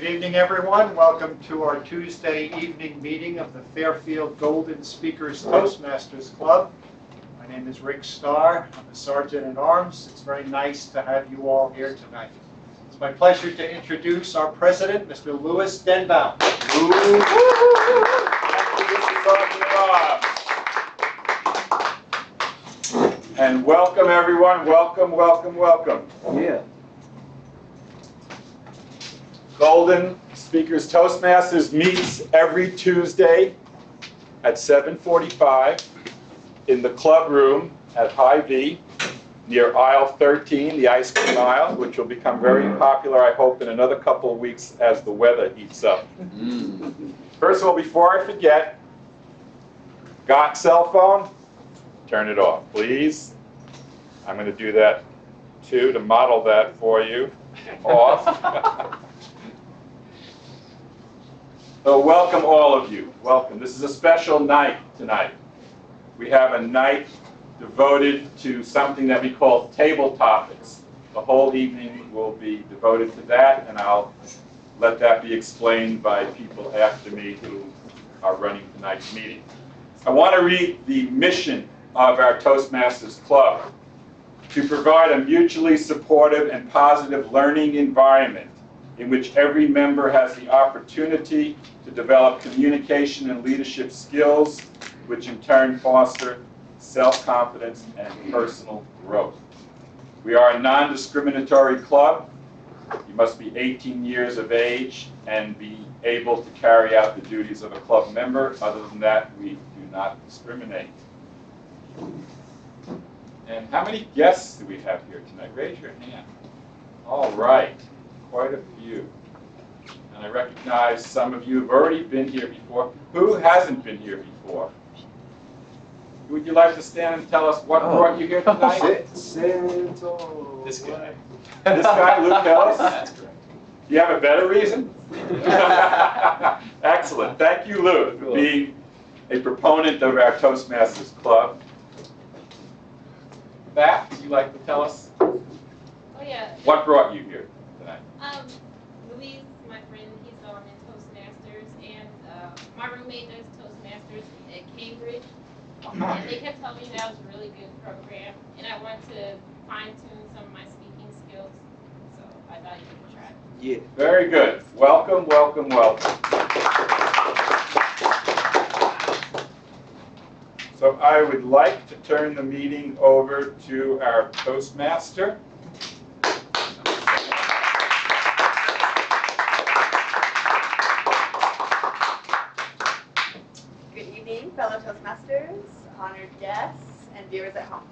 Good evening, everyone. Welcome to our Tuesday evening meeting of the Fairfield Golden Speakers Toastmasters Club. My name is Rick Starr. I'm a Sergeant at Arms. It's very nice to have you all here tonight. It's my pleasure to introduce our president, Mr. Louis Denbaum. And welcome, everyone. Welcome, welcome, welcome. Yeah. Golden Speakers Toastmasters meets every Tuesday at 7:45 in the club room at Hy-Vee near aisle 13, the ice cream aisle, which will become very popular, I hope, in another couple of weeks as the weather heats up. First of all, before I forget, got cell phone? Turn it off, please. I'm going to do that too, to model that for you. Off. So welcome all of you. Welcome. This is a special night tonight. We have a night devoted to something that we call table topics. The whole evening will be devoted to that, and I'll let that be explained by people after me who are running tonight's meeting. I want to read the mission of our Toastmasters Club: to provide a mutually supportive and positive learning environment in which every member has the opportunity to develop communication and leadership skills, which in turn foster self-confidence and personal growth. We are a non-discriminatory club. You must be 18 years of age and be able to carry out the duties of a club member. Other than that, we do not discriminate. And how many guests do we have here tonight? Raise your hand. All right, quite a few. And I recognize some of you have already been here before. Who hasn't been here before? Would you like to stand and tell us what brought you here tonight? This guy. This guy, Luke Ellis? That's correct. Do you have a better reason? Excellent. Thank you, Luke, for being a proponent of our Toastmasters Club. Bat, would you like to tell us what brought you here tonight? Louise, my friend, he's in Toastmasters, and my roommate does Toastmasters at Cambridge. And they kept telling me that was a really good program, and I want to fine-tune some of my speaking skills, so I thought you could try. Yeah. Very good. Welcome, welcome, welcome. So I would like to turn the meeting over to our Toastmaster. Good evening, fellow Toastmasters, honored guests, and viewers at home.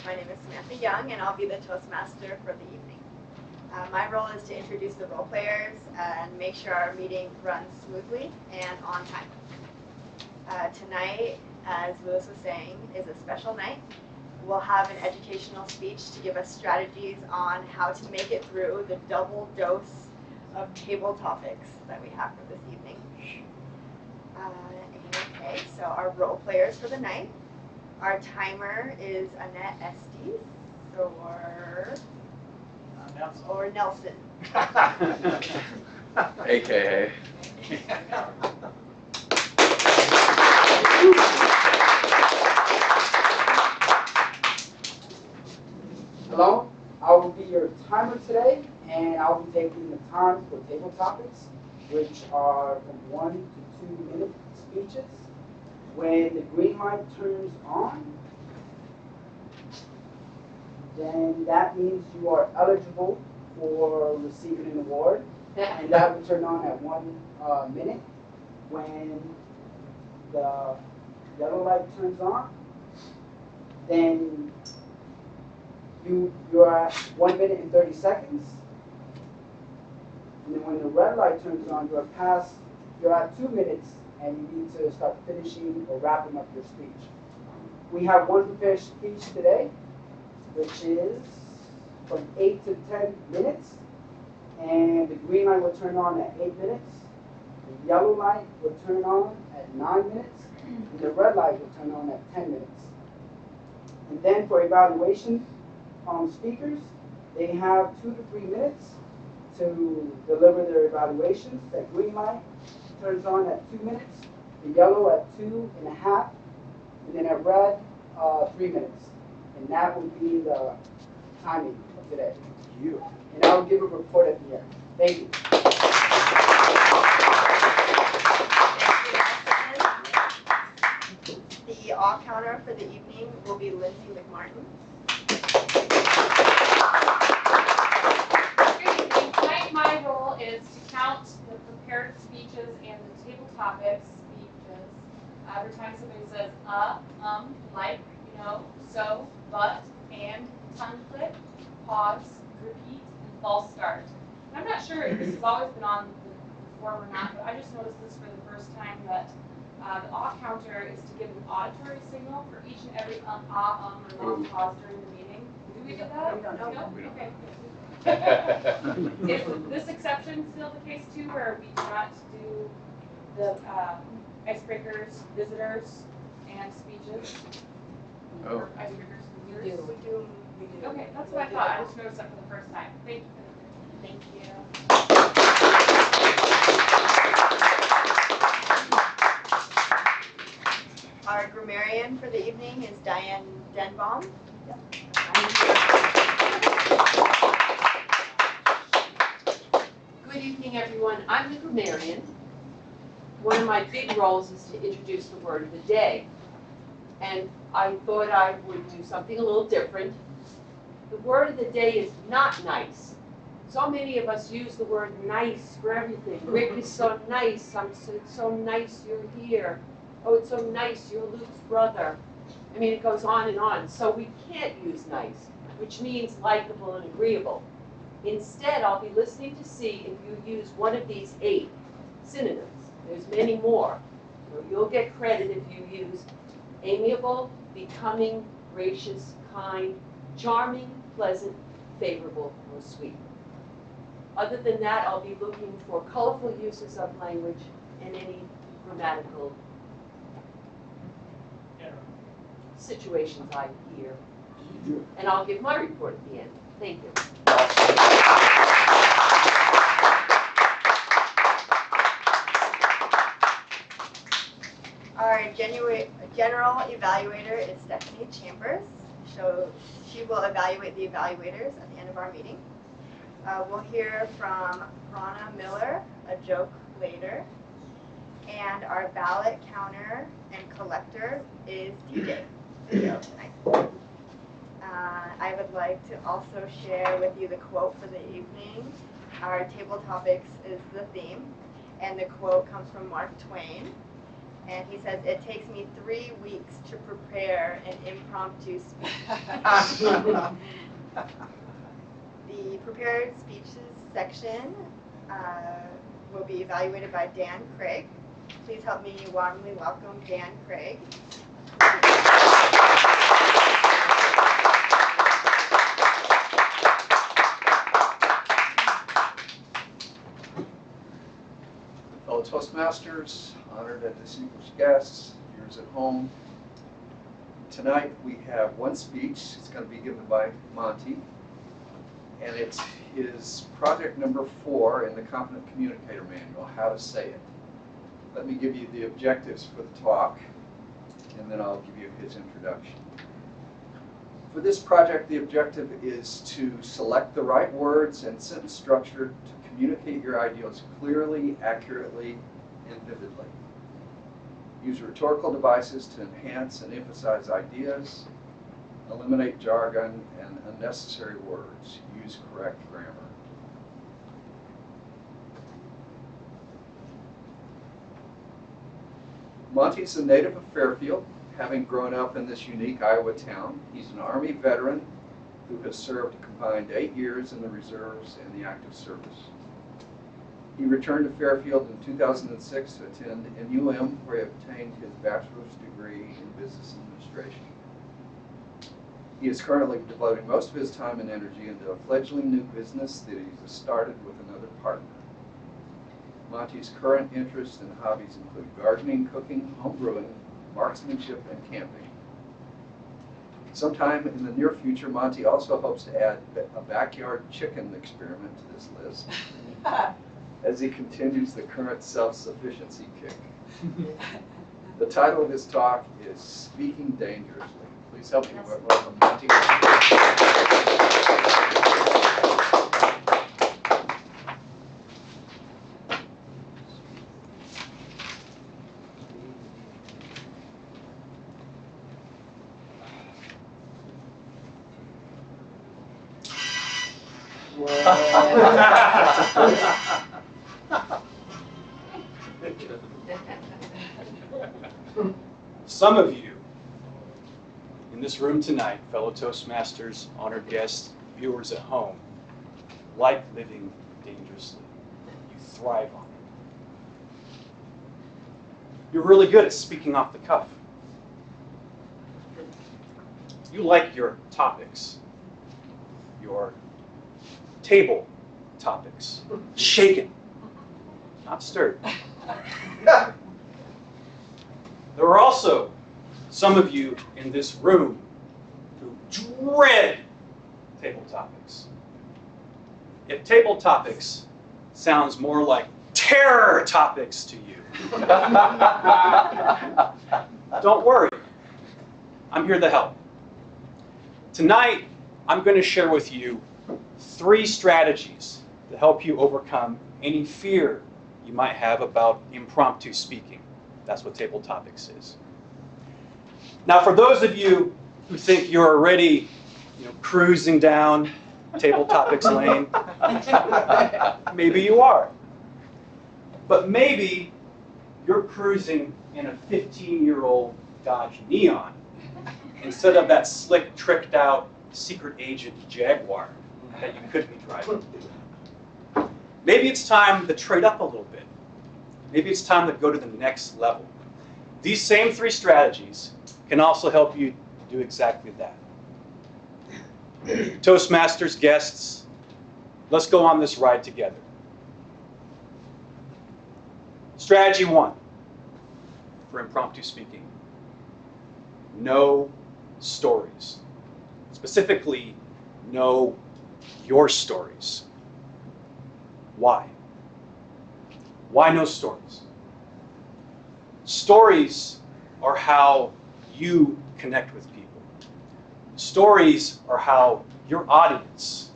My name is Samantha Young, and I'll be the Toastmaster for the evening. My role is to introduce the role players and make sure our meeting runs smoothly and on time. Tonight, as Louis was saying, is a special night. We'll have an educational speech to give us strategies on how to make it through the double dose of table topics that we have for this evening. Okay, so our role players for the night. Our timer is Annette Estes or Nelson. AKA. Hello, I will be your timer today, and I'll be taking the time for table topics, which are from 1 to 2 minute speeches. When the green light turns on, then that means you are eligible for receiving an award, and that will turn on at 1 minute. When the yellow light turns on, then you're at 1 minute and 30 seconds. And then when the red light turns on, you're at 2 minutes, and you need to start finishing or wrapping up your speech. We have one prepared speech today, which is from 8 to 10 minutes, and the green light will turn on at 8 minutes, the yellow light will turn on at 9 minutes, and the red light will turn on at 10 minutes. And then for evaluation speakers, they have 2 to 3 minutes to deliver their evaluations. That green light turns on at 2 minutes, the yellow at 2.5, and then at red, 3 minutes. And that would be the timing of today. And I'll give a report at the end. Thank you. The all counter for the evening will be Lindsay McMartin. Good evening. Tonight my role is to count the prepared speeches and the table topics speeches. Every time somebody says like, so, but, and, tongue clip, pause, repeat, and false start. And I'm not sure if this has always been on the form or not, but I just noticed this for the first time that the counter is to give an auditory signal for each and every or long pause during the meeting. Do we get that? We don't know. No? Okay. Is this exception still the case too, where we do not do the icebreakers, visitors, and speeches? Oh. Or icebreakers, visitors? We do. Okay, that's what I thought. I just noticed that for the first time. Thank you. Thank you. Our grammarian for the evening is Diane Denbaum. Good evening, everyone. I'm the grammarian. One of my big roles is to introduce the word of the day. And I thought I would do something a little different. The word of the day is not nice. So many of us use the word nice for everything. Rick is so nice. It's so nice you're here. Oh, it's so nice you're Luke's brother. I mean, it goes on and on. So we can't use nice, which means likable and agreeable. Instead, I'll be listening to see if you use one of these 8 synonyms. There's many more. So you'll get credit if you use amiable, becoming, gracious, kind, charming, pleasant, favorable, or sweet. Other than that, I'll be looking for colorful uses of language and any grammatical situations I hear. And I'll give my report at the end. Thank you. Our general evaluator is Stephanie Chambers. So she will evaluate the evaluators at the end of our meeting. We'll hear from Rana Miller, a joke later. And our ballot counter and collector is DJ Video tonight. I would like to also share with you the quote for the evening. Our table topics is the theme, and the quote comes from Mark Twain. And he says, "It takes me 3 weeks to prepare an impromptu speech." The prepared speeches section will be evaluated by Dan Craig. Please help me warmly welcome Dan Craig. Fellow Toastmasters, honored and distinguished guests, viewers at home. Tonight we have one speech. It's going to be given by Monty, and it's his project number 4 in the Competent Communicator Manual, How to Say It. Let me give you the objectives for the talk, and then I'll give you his introduction. For this project, the objective is to select the right words and sentence structure to communicate your ideals clearly, accurately, and vividly. Use rhetorical devices to enhance and emphasize ideas. Eliminate jargon and unnecessary words. Use correct grammar. Monty's a native of Fairfield, having grown up in this unique Iowa town. He's an Army veteran who has served a combined 8 years in the reserves and the active service. He returned to Fairfield in 2006 to attend NUM, where he obtained his bachelor's degree in business administration. He is currently devoting most of his time and energy into a fledgling new business that he's started with another partner. Monty's current interests and hobbies include gardening, cooking, home brewing, marksmanship, and camping. Sometime in the near future, Monty also hopes to add a backyard chicken experiment to this list as he continues the current self-sufficiency kick. The title of his talk is Speaking Dangerously. Please help me welcome Monty. Some of you in this room tonight, fellow Toastmasters, honored guests, viewers at home, like living dangerously. You thrive on it. You're really good at speaking off the cuff. You like your topics, your table topics, shaken, not stirred. There are also some of you in this room who dread table topics. If table topics sounds more like terror topics to you, don't worry, I'm here to help. Tonight, I'm going to share with you 3 strategies to help you overcome any fear you might have about impromptu speaking. That's what table topics is. Now, for those of you who think you're already, cruising down table topics lane, maybe you are. But maybe you're cruising in a 15-year-old Dodge Neon instead of that slick, tricked out secret agent Jaguar that you could be driving. Maybe it's time to trade up a little bit. Maybe it's time to go to the next level. These same 3 strategies can also help you do exactly that. Toastmasters guests, let's go on this ride together. Strategy 1 for impromptu speaking. Know stories. Specifically, know your stories. Why? Why know stories? Stories are how you connect with people. Stories are how your audience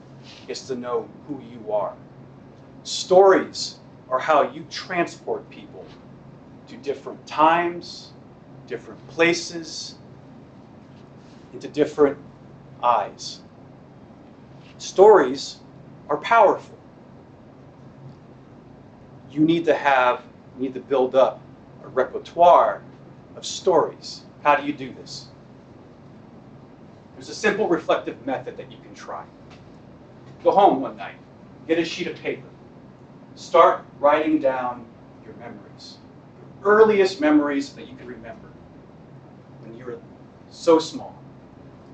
gets to know who you are. Stories are how you transport people to different times, different places, into different eyes. Stories are powerful. You need to build up a repertoire of stories. How do you do this? There's a simple reflective method that you can try. Go home one night, get a sheet of paper, start writing down your memories, your earliest memories that you can remember when you were so small,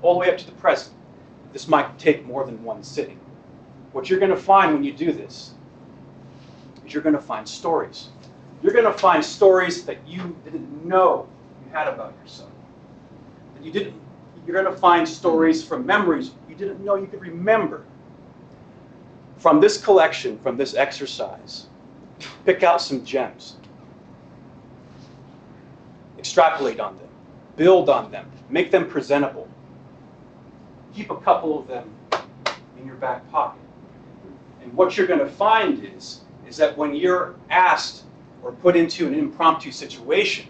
all the way up to the present. This might take more than one sitting. What you're going to find when you do this is you're going to find stories. You're going to find stories that you didn't know you had about yourself. You're going to find stories from memories you didn't know you could remember. From this collection, from this exercise, pick out some gems. Extrapolate on them. Build on them. Make them presentable. Keep a couple of them in your back pocket. And what you're going to find is that when you're asked or put into an impromptu situation,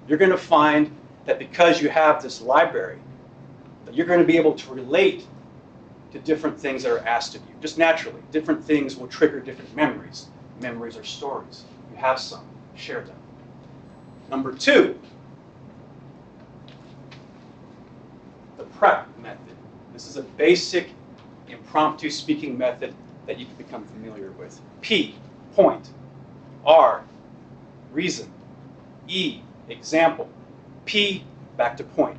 you're going to find that because you have this library, that you're going to be able to relate to different things that are asked of you. Just naturally, different things will trigger different memories. Memories are stories. You have some, share them. Number 2, the prep method. This is a basic impromptu speaking method that you can become familiar with. P, point. R, reason. E, example. P, back to point.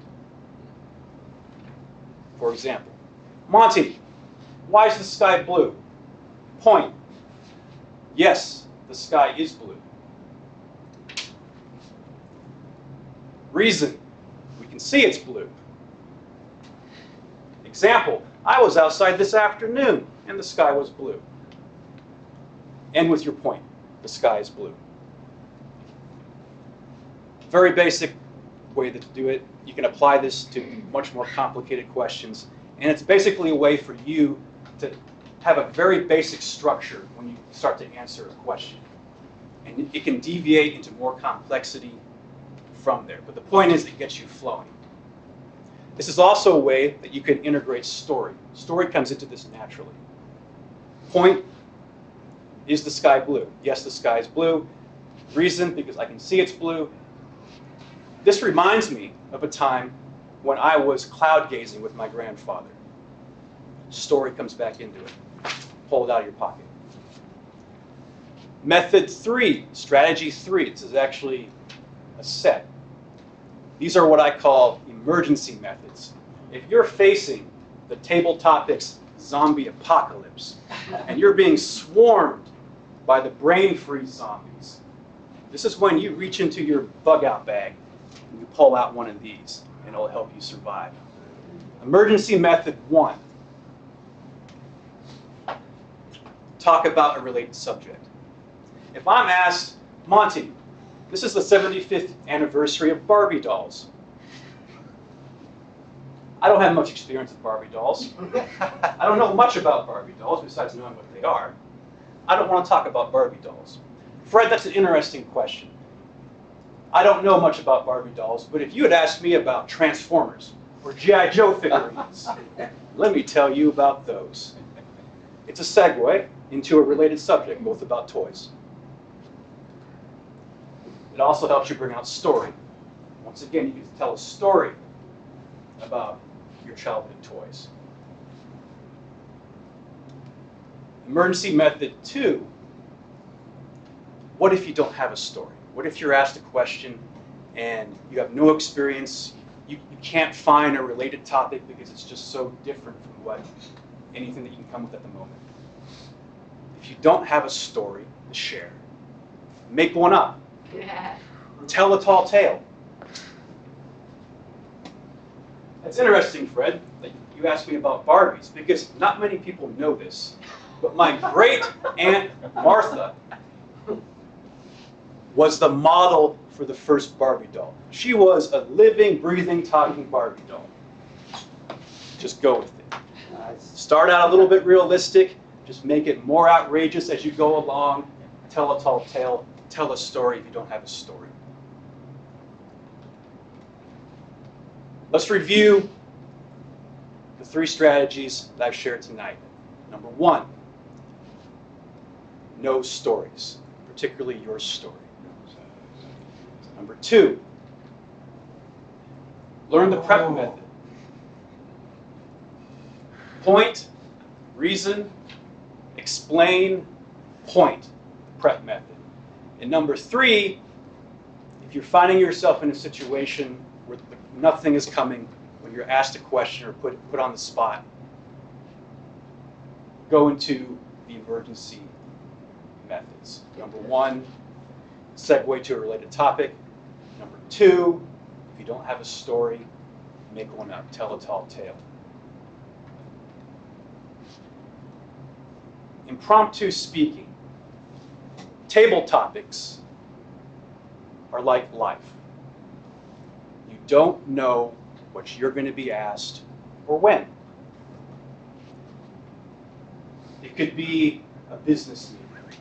For example, Monty, why is the sky blue? Point. Yes, the sky is blue. Reason, we can see it's blue. Example, I was outside this afternoon and the sky was blue. End with your point. The sky is blue. Very basic way to do it. You can apply this to much more complicated questions. And it's basically a way for you to have a very basic structure when you start to answer a question. And it can deviate into more complexity from there. But the point is it gets you flowing. This is also a way that you can integrate story. Story comes into this naturally. Point, is the sky blue? Yes, the sky is blue. Reason, because I can see it's blue. This reminds me of a time when I was cloud gazing with my grandfather. Story comes back into it. Pull it out of your pocket. Method 3, strategy 3. This is actually a set. These are what I call emergency methods. If you're facing the table topics zombie apocalypse and you're being swarmed by the brain freeze zombies, this is when you reach into your bug out bag and you pull out one of these and it'll help you survive. Emergency method 1. Talk about a related subject. If I'm asked, Monty, this is the 75th anniversary of Barbie dolls. I don't have much experience with Barbie dolls. I don't know much about Barbie dolls besides knowing what they are. I don't want to talk about Barbie dolls. Fred, that's an interesting question. I don't know much about Barbie dolls, but if you had asked me about Transformers or G.I. Joe figurines, let me tell you about those. It's a segue into a related subject, both about toys. It also helps you bring out story. Once again, you can tell a story about your childhood toys. Emergency method 2. What if you don't have a story? What if you're asked a question and you have no experience, you can't find a related topic because it's just so different from anything that you can come with at the moment. If you don't have a story to share, make one up. Tell a tall tale. It's interesting, Fred, that you asked me about Barbies, because not many people know this, but my great aunt Martha was the model for the first Barbie doll. She was a living, breathing, talking Barbie doll. Just go with it. Start out a little bit realistic, just make it more outrageous as you go along. Tell a tall tale, tell a story if you don't have a story. Let's review the 3 strategies that I've shared tonight. Number 1, know stories, particularly your story. Number 2, learn the prep method. Point, reason, explain, point, prep method. And number 3, if you're finding yourself in a situation where nothing is coming, when you're asked a question or put on the spot, go into the emergency methods. Number 1, segue to a related topic. Number 2, if you don't have a story, make one up. Tell a tall tale. Impromptu speaking. Table topics are like life. You don't know what you're going to be asked or when. It could be a business meeting.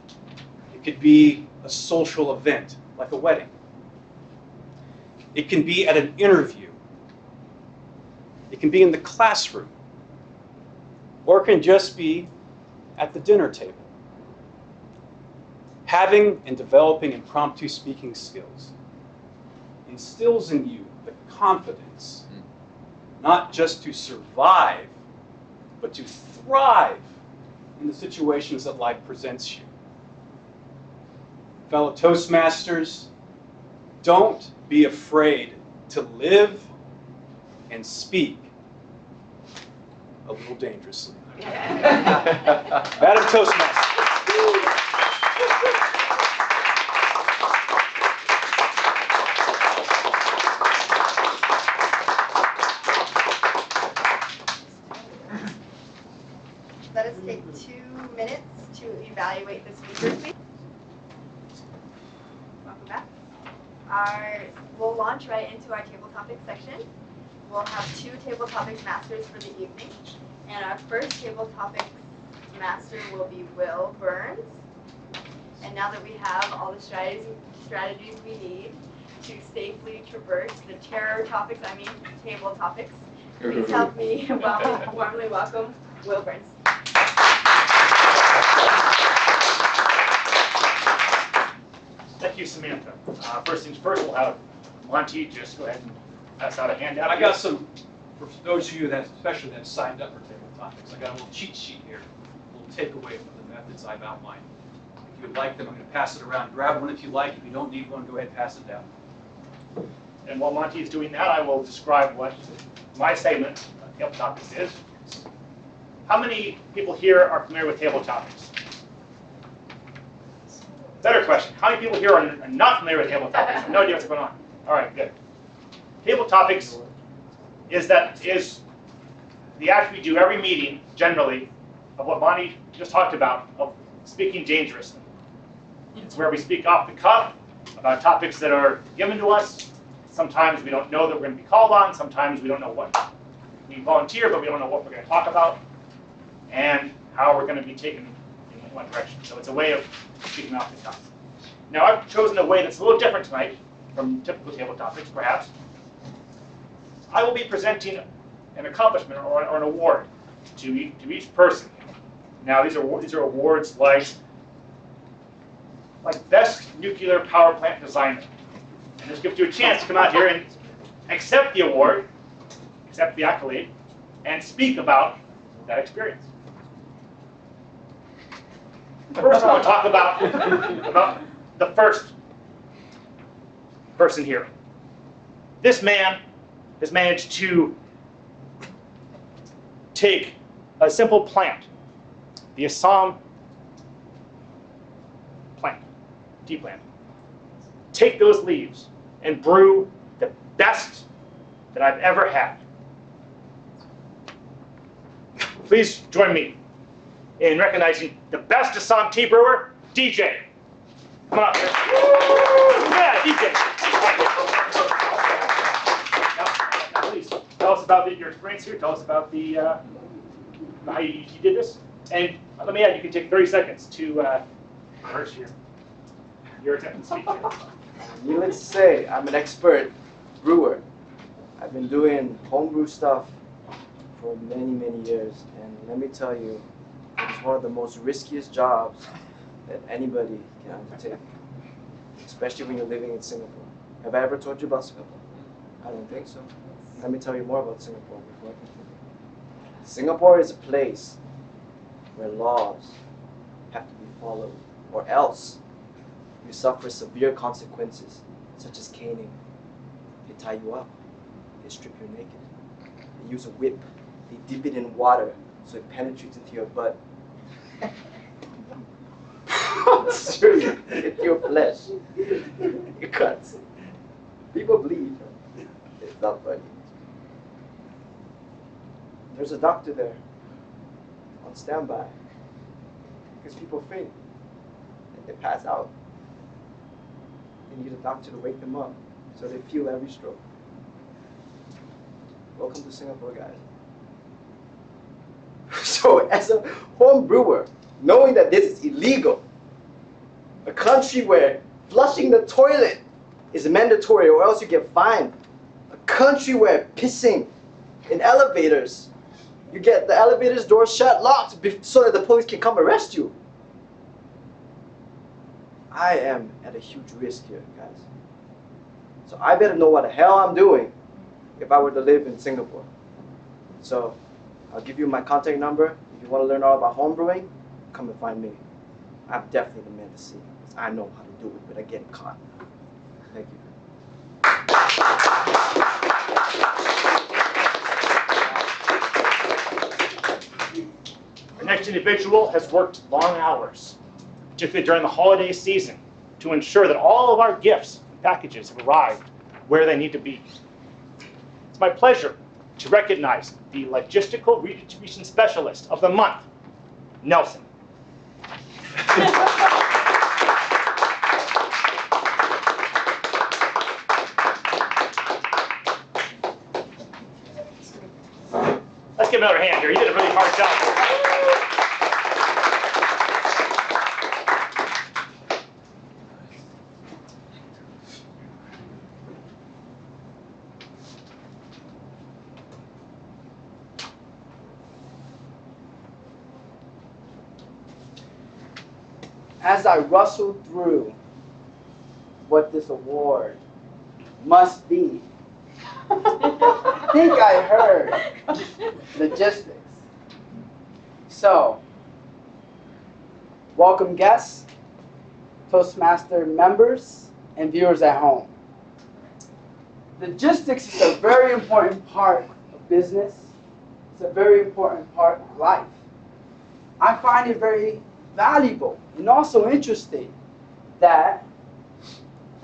It could be a social event, like a wedding. It can be at an interview. It can be in the classroom. Or it can just be at the dinner table. Having and developing impromptu speaking skills instills in you the confidence, not just to survive, but to thrive in the situations that life presents you. Fellow Toastmasters, don't be afraid to live and speak a little dangerously. Madam Toastmaster. let us take 2 minutes to evaluate the speakers, please. Welcome back. We'll launch right into our table topics section. We'll have 2 table topics masters for the evening. And our first table topics master will be Will Burns. And now that we have all the strategies we need to safely traverse the table topics, please help me warmly welcome Will Burns. Thank you, Samantha. First things first, we'll have Monty just go ahead and pass out a handout. I got some, for those of you that, especially that signed up for table topics, I got a little cheat sheet here, a little takeaway from the methods I've outlined. If you would like them, I'm going to pass it around. Grab one if you like. If you don't need one, go ahead and pass it down. And while Monty is doing that, I will describe what my segment of table topics is. How many people here are familiar with table topics? Better question. How many people here are not familiar with table topics? I have no idea what's going on. All right, good. Table topics is the act we do every meeting, generally, of what Monty just talked about, of speaking dangerously. It's where we speak off the cuff about topics that are given to us. Sometimes we don't know that we're going to be called on. Sometimes we don't know what. We volunteer, but we don't know what we're going to talk about and how we're going to be taken in one direction. So it's a way of speaking off the cuff. Now, I've chosen a way that's a little different tonight from typical table topics, perhaps. I will be presenting an accomplishment or an award to each person. Now, these are awards like Best Nuclear Power Plant Designer. And this gives you a chance to come out here and accept the award, accept the accolade, and speak about that experience. First, I want to talk about the first person here. This man has managed to take a simple plant, the Assam plant, tea plant, take those leaves and brew the best that I've ever had. Please join me in recognizing the best Assam tea brewer, DJ. Come on up here. Yeah, DJ. Now, please tell us about your experience here. Tell us about how you did this. And let me add, you can take 30 seconds to rehearse your acceptance speech here. Needless to say, I'm an expert brewer. I've been doing homebrew stuff for many, many years, and let me tell you, it's one of the most riskiest jobs that anybody can undertake, especially when you're living in Singapore. Have I ever told you about Singapore? I don't think so. Let me tell you more about Singapore before I continue. Singapore is a place where laws have to be followed, or else you suffer severe consequences, such as caning. They tie you up, they strip you naked, they use a whip, they dip it in water so it penetrates into your butt. Seriously, it's your flesh. It cuts. People bleed. It's not funny. There's a doctor there on standby because people faint and they pass out. They need a doctor to wake them up so they feel every stroke. Welcome to Singapore, guys. So as a home brewer, knowing that this is illegal, a country where flushing the toilet is mandatory or else you get fined, a country where pissing in elevators, you get the elevator's door shut, locked, so that the police can come arrest you. I am at a huge risk here, guys. So I better know what the hell I'm doing if I were to live in Singapore. So I'll give you my contact number. If you want to learn all about homebrewing, come and find me. I'm definitely the man to see, because I know how to do it without getting caught. Thank you. The next individual has worked long hours, particularly during the holiday season, to ensure that all of our gifts and packages have arrived where they need to be. It's my pleasure to recognize the logistical redistribution specialist of the month, Nelson. Let's give him another hand here. He did a really hard job. As I rustled through what this award must be, I think I heard logistics. So, welcome guests, Toastmaster members, and viewers at home. Logistics is a very important part of business. It's a very important part of life. I find it very valuable and also interesting that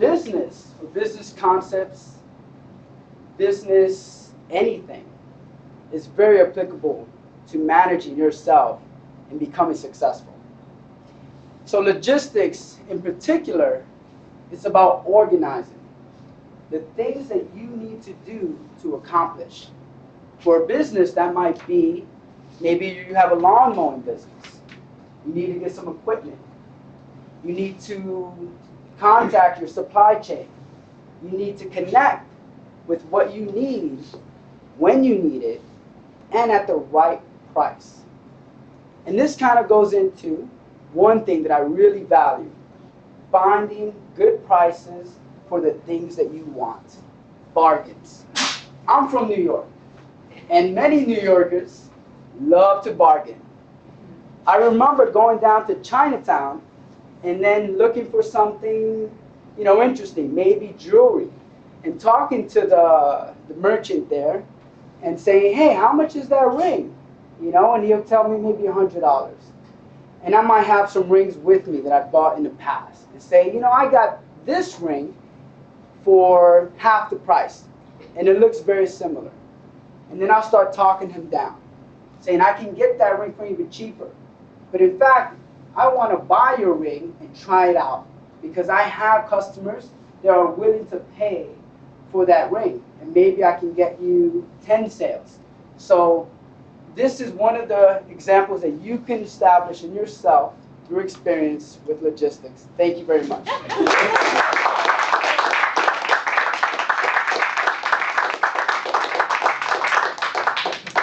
business or business concepts, business anything, is very applicable to managing yourself and becoming successful. So logistics in particular is about organizing the things that you need to do to accomplish. For a business, that might be, maybe you have a lawn mowing business. You need to get some equipment. You need to contact your supply chain. You need to connect with what you need, when you need it, and at the right price. And this kind of goes into one thing that I really value: finding good prices for the things that you want. Bargains. I'm from New York, and many New Yorkers love to bargain. I remember going down to Chinatown and then looking for something, interesting, maybe jewelry, and talking to the merchant there and saying, hey, how much is that ring? And he'll tell me maybe $100. And I might have some rings with me that I bought in the past and say, I got this ring for half the price, and it looks very similar. And then I'll start talking him down, saying, I can get that ring for you even cheaper. But in fact, I want to buy your ring and try it out, because I have customers that are willing to pay for that ring, and maybe I can get you 10 sales. So this is one of the examples that you can establish in yourself through experience with logistics. Thank you very much.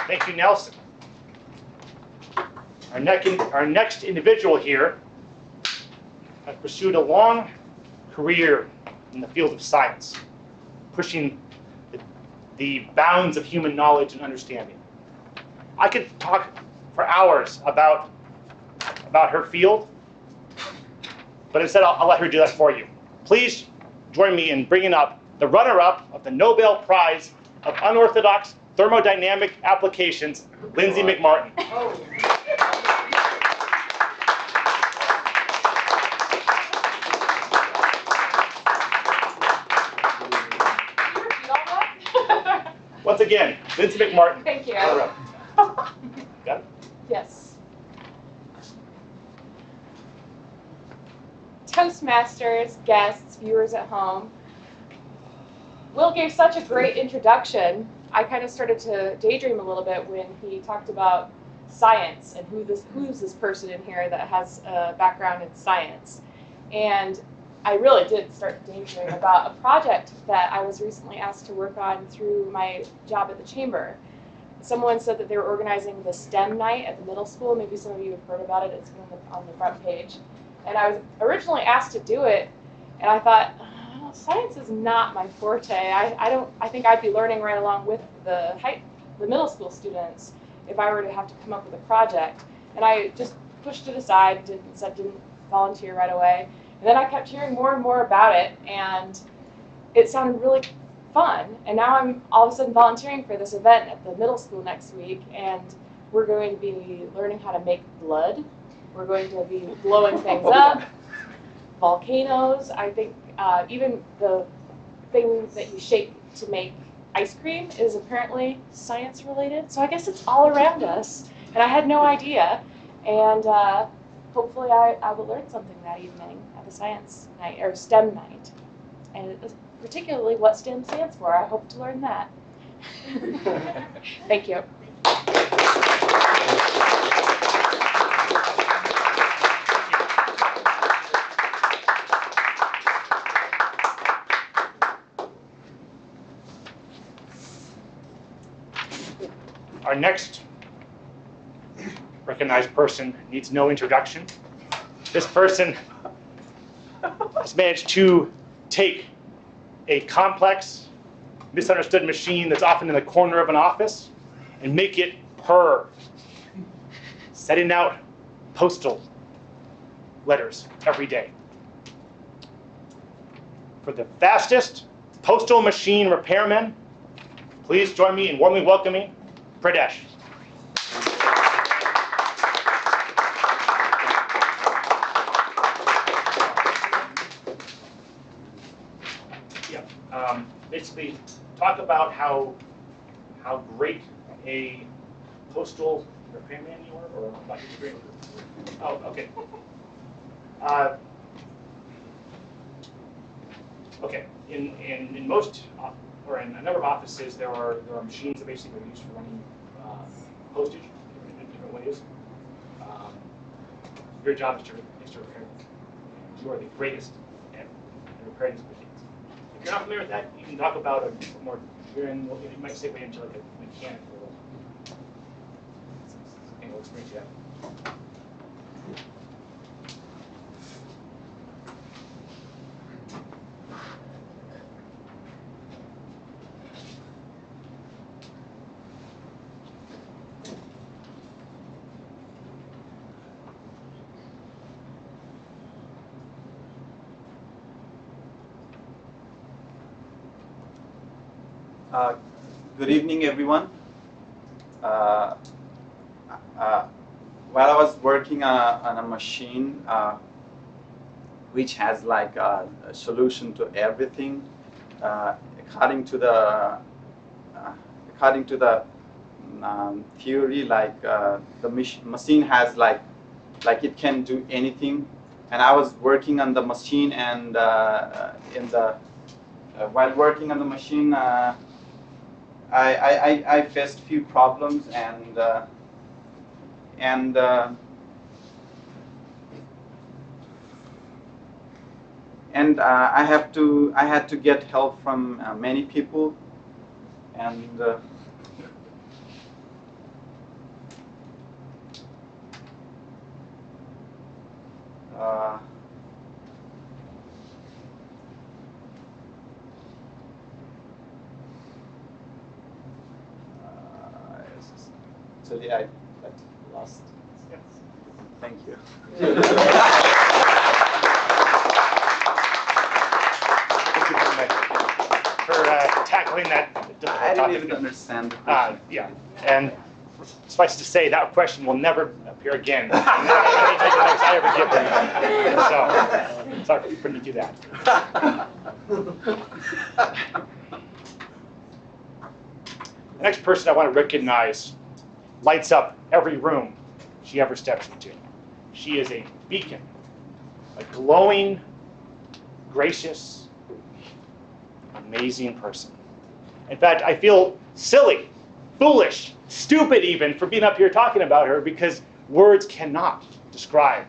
Thank you, Nelson. Our next individual here has pursued a long career in the field of science, pushing the bounds of human knowledge and understanding. I could talk for hours about her field, but instead I'll let her do that for you. Please join me in bringing up the runner-up of the Nobel Prize of Unorthodox Thermodynamic Applications, Lindsay McMartin. Once again, Lindsay McMartin. Thank you. Got it? Yes. Toastmasters, guests, viewers at home. Will gave such a great introduction. I kind of started to daydream a little bit when he talked about science and who's this person in here that has a background in science. And I really did start daydreaming about a project that I was recently asked to work on through my job at the chamber. Someone said that they were organizing the STEM night at the middle school. Maybe some of you have heard about it. It's on the front page. And I was originally asked to do it, and I thought, science is not my forte. I think I'd be learning right along with the middle school students if I were to have to come up with a project. And I just pushed it aside, didn't volunteer right away. And then I kept hearing more and more about it, and it sounded really fun. And now I'm all of a sudden volunteering for this event at the middle school next week, and we're going to be learning how to make blood. We're going to be blowing things up, volcanoes. I think even the thing that you shape to make ice cream is apparently science related. So I guess it's all around us, and I had no idea. And hopefully I will learn something that evening at the science night, or STEM night. And particularly what STEM stands for. I hope to learn that. Thank you. Our next recognized person needs no introduction. This person has managed to take a complex, misunderstood machine that's often in the corner of an office and make it purr, setting out postal letters every day. For the fastest postal machine repairman, please join me in warmly welcoming Pradesh. Basically, talk about how great a postal repairman you are, or like experience. Oh, okay. Okay. In most, or in a number of offices, there are machines that basically are used for running postage in different ways. Your job is to repair them. You are the greatest at repairing these machines. If you're not familiar with that, you can talk about a more. You might segue into like a mechanical experience you have. Good evening, everyone. While I was working on a machine which has like a solution to everything, according to the theory, like the machine has like it can do anything. And I was working on the machine, and while working on the machine, I faced few problems, and I had to get help from many people, and actually I lost. Yes. Thank you. For tackling that difficult I didn't topic. even understand the question. Yeah, and suffice to say, that question will never appear again. I ever give them. So, sorry for me to do that. The next person I want to recognize lights up every room she ever steps into. She is a beacon, a glowing, gracious, amazing person. In fact, I feel silly, foolish, stupid even for being up here talking about her, because words cannot describe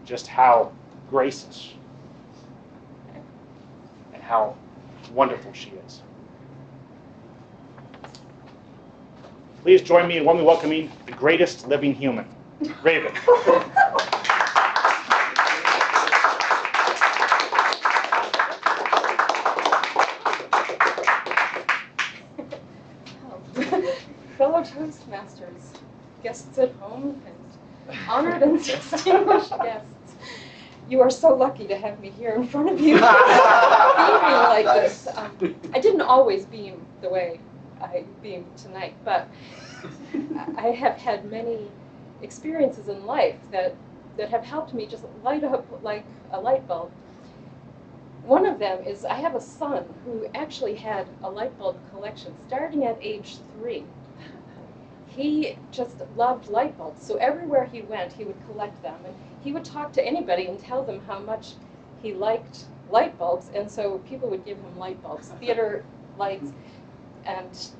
just how gracious and how wonderful she is. Please join me in warmly welcoming the greatest living human, Raven. Fellow Toastmasters, guests at home, and honored and distinguished guests. You are so lucky to have me here in front of you, beaming like this. I didn't always beam the way I beamed tonight, but I have had many experiences in life that have helped me just light up like a light bulb. One of them is I have a son who actually had a light bulb collection starting at age 3. he just loved light bulbs. So everywhere he went, he would collect them. And he would talk to anybody and tell them how much he liked light bulbs. And so people would give him light bulbs, theater lights, and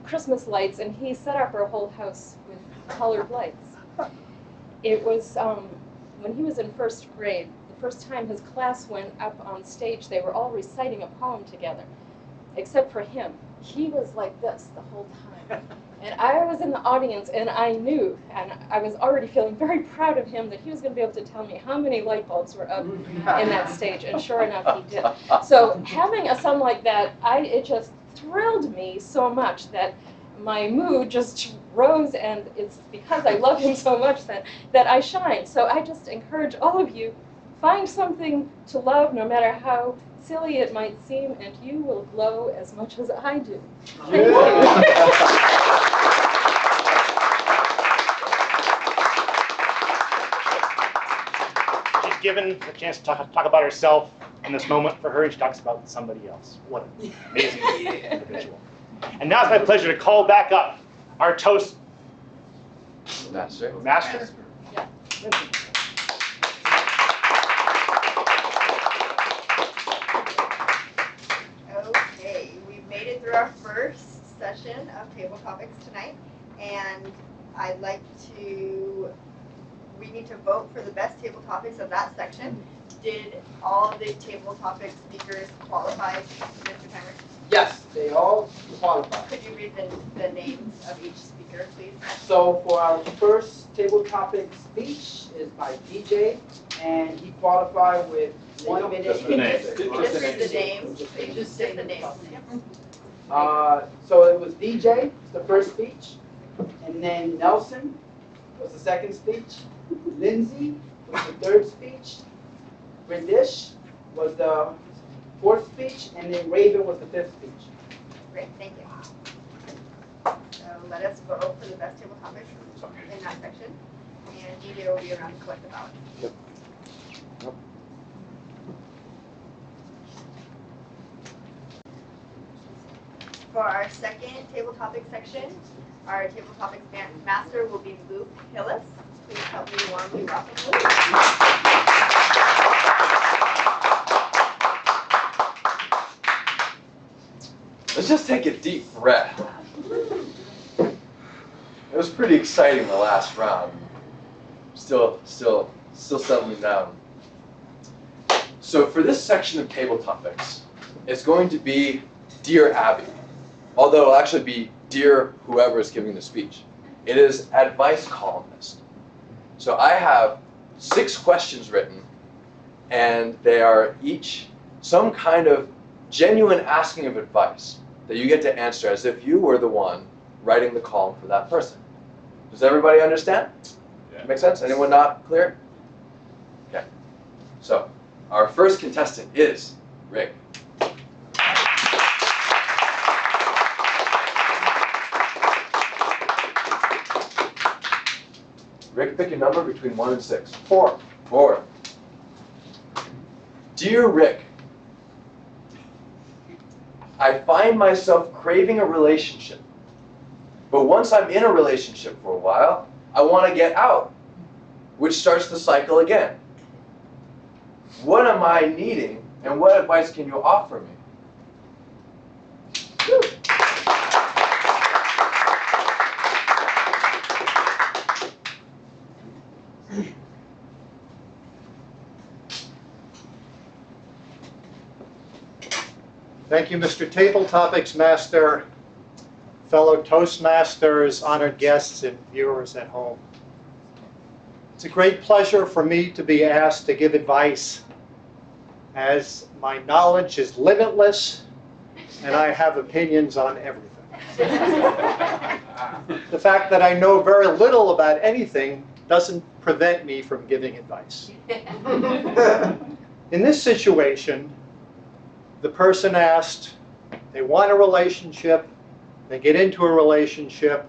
Christmas lights. And he set up our whole house with colored lights. It was when he was in first grade, the first time his class went up on stage, they were all reciting a poem together, except for him. He was like this the whole time. And I was in the audience, and I knew, and I was already feeling very proud of him that he was going to be able to tell me how many light bulbs were up in that stage, and sure enough, he did. So having a son like that, it just thrilled me so much that my mood just rose, and it's because I love him so much that I shine. So I just encourage all of you, find something to love, no matter how silly it might seem, and you will glow as much as I do. Thank you. She's given the chance to talk about herself in this moment for her, and she talks about somebody else. What an amazing individual. And now it's my pleasure to call back up our Toastmaster. Yeah. Okay, we've made it through our first session of table topics tonight, and I'd like to, we need to vote for the best table topics of that section. Did all of the table topic speakers qualify, Mr. Timer? Yes, they all qualify. Could you read the names of each speaker, please? So for our first table topic speech is by DJ, and he qualified with 1 minute. Just the names. Just read the names, please. Just the names. So it was DJ, the first speech, and then Nelson was the second speech, Lindsay was the third speech, Rendish was the fourth speech, and then Raven was the fifth speech. Great, thank you. So let us vote for the best table topics in that section, and DJ will be around to collect the ballots. Yep. For our second table topic section, our table topics master will be Luke Hillis. Please help me warmly welcome Luke. Let's just take a deep breath. It was pretty exciting the last round. Still settling down. So for this section of table topics, it's going to be Dear Abby, although it'll actually be Dear whoever is giving the speech. It is advice columnist. So I have 6 questions written, and they are each some kind of genuine asking of advice that you get to answer as if you were the one writing the column for that person. Does everybody understand? Yeah. Make sense? Anyone not clear? Okay. So our first contestant is Rick. Rick, pick a number between 1 and 6. 4. 4. Dear Rick, I find myself craving a relationship. But once I'm in a relationship for a while, I want to get out, which starts the cycle again. What am I needing, and what advice can you offer me? Woo. Thank you, Mr. Table Topics Master, fellow Toastmasters, honored guests, and viewers at home. It's a great pleasure for me to be asked to give advice, as my knowledge is limitless and I have opinions on everything. The fact that I know very little about anything doesn't prevent me from giving advice. In this situation, the person asked, they want a relationship, they get into a relationship.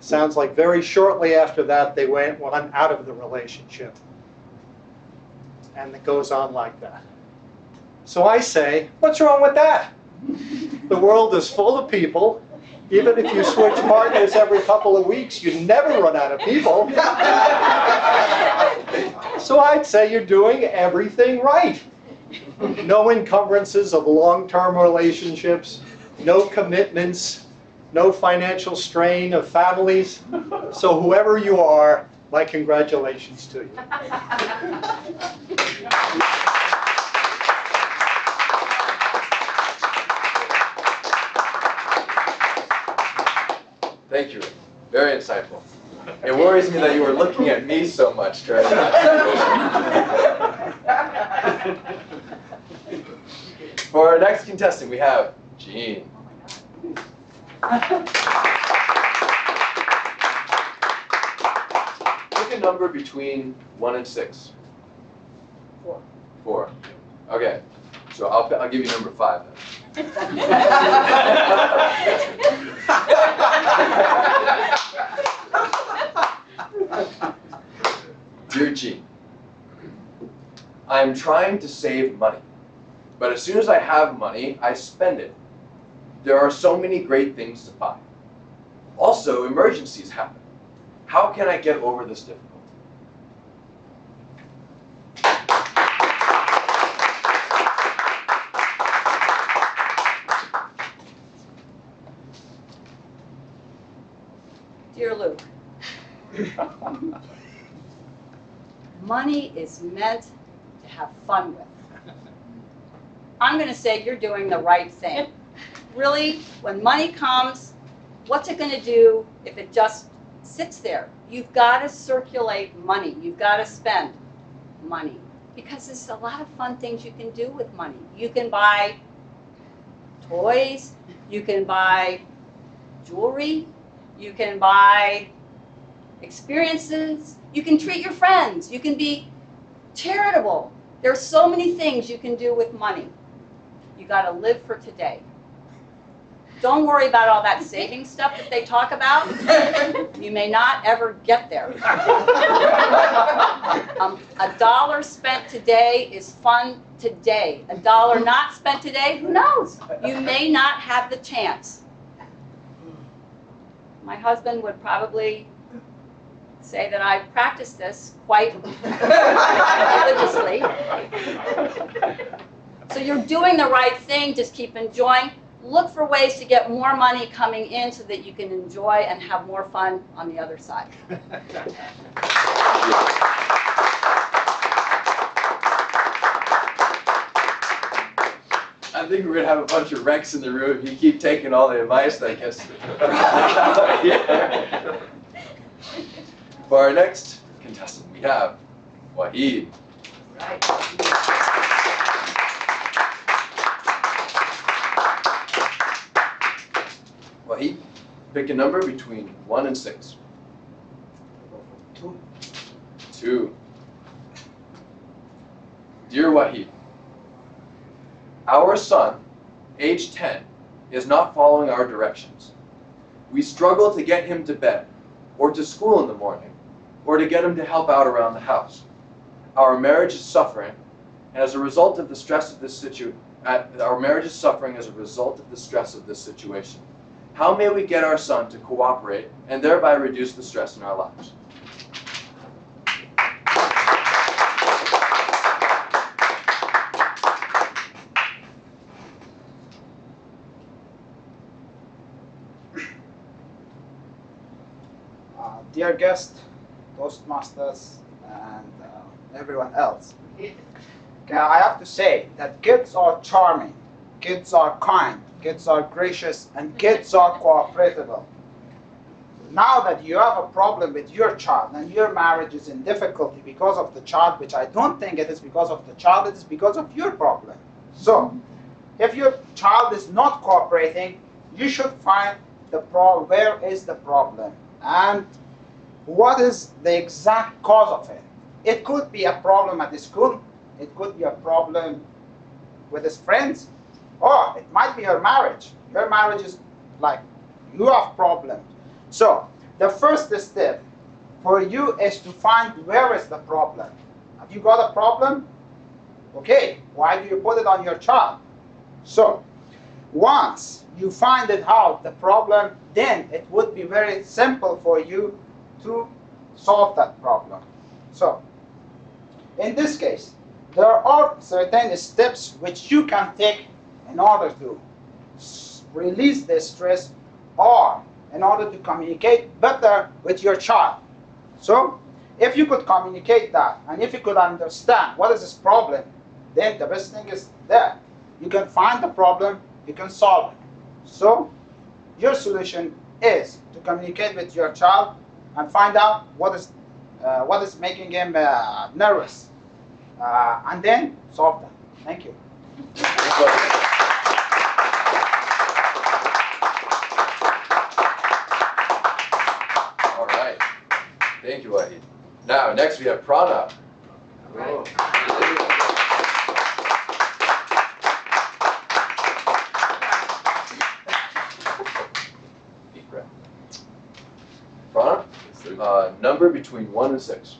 Sounds like very shortly after that they went out of the relationship. And it goes on like that. So I say, what's wrong with that? The world is full of people Even if you switch partners every couple of weeks, you never run out of people. So I'd say you're doing everything right. No encumbrances of long-term relationships, no commitments, no financial strain of families. So whoever you are, my congratulations to you. Thank you. Very insightful. It worries me that you were looking at me so much during that. For our next contestant, we have Jean. Pick a number between 1 and 6. 4. 4. Okay. So I'll give you number 5 then. Dear Jean, I am trying to save money, but as soon as I have money, I spend it. There are so many great things to buy. Also, emergencies happen. How can I get over this difficulty? Dear Luke, money is meant to have fun with. I'm going to say you're doing the right thing. Really, when money comes, what's it going to do if it just sits there? You've got to circulate money. You've got to spend money. Because there's a lot of fun things you can do with money. You can buy toys. You can buy jewelry. You can buy experiences. You can treat your friends. You can be charitable. There are so many things you can do with money. You got to live for today. Don't worry about all that saving stuff that they talk about. You may not ever get there. $1 spent today is fun today. $1 not spent today, who knows? You may not have the chance. My husband would probably say that I practice this quite religiously. So you're doing the right thing, just keep enjoying. Look for ways to get more money coming in so that you can enjoy and have more fun on the other side. I think we're going to have a bunch of wrecks in the room if you keep taking all the advice, I guess. Yeah. For our next contestant, we have Wahid. Right. Wahid, pick a number between 1 and 6. 2. 2. Dear Wahid, our son, age 10, is not following our directions. We struggle to get him to bed, or to school in the morning, or to get him to help out around the house. Our marriage is suffering, and as a result of the stress of this situation, How may we get our son to cooperate and thereby reduce the stress in our lives? Dear guest, Toastmasters, and everyone else. Okay, I have to say that kids are charming, kids are kind, kids are gracious, and kids are cooperable. Now that you have a problem with your child and your marriage is in difficulty because of the child, which I don't think it is because of the child, it is because of your problem. So, if your child is not cooperating, you should find the problem. Where is the problem? And what is the exact cause of it? It could be a problem at the school. It could be a problem with his friends. Or it might be your marriage. Your marriage is like, you have problems. So the first step for you is to find where is the problem. Have you got a problem? Okay, why do you put it on your child? So once you find it out, the problem, then it would be very simple for you to solve that problem. So, in this case, there are certain steps which you can take in order to release the stress or in order to communicate better with your child. So, if you could communicate that and if you could understand what is this problem, then the best thing is that you can find the problem, you can solve it. So, your solution is to communicate with your child and find out what is making him nervous, and then solve that. Thank you. All right. Thank you, Wahid. Now, next we have Prana. Right. Deep breath. Prana, number between 1 and 6.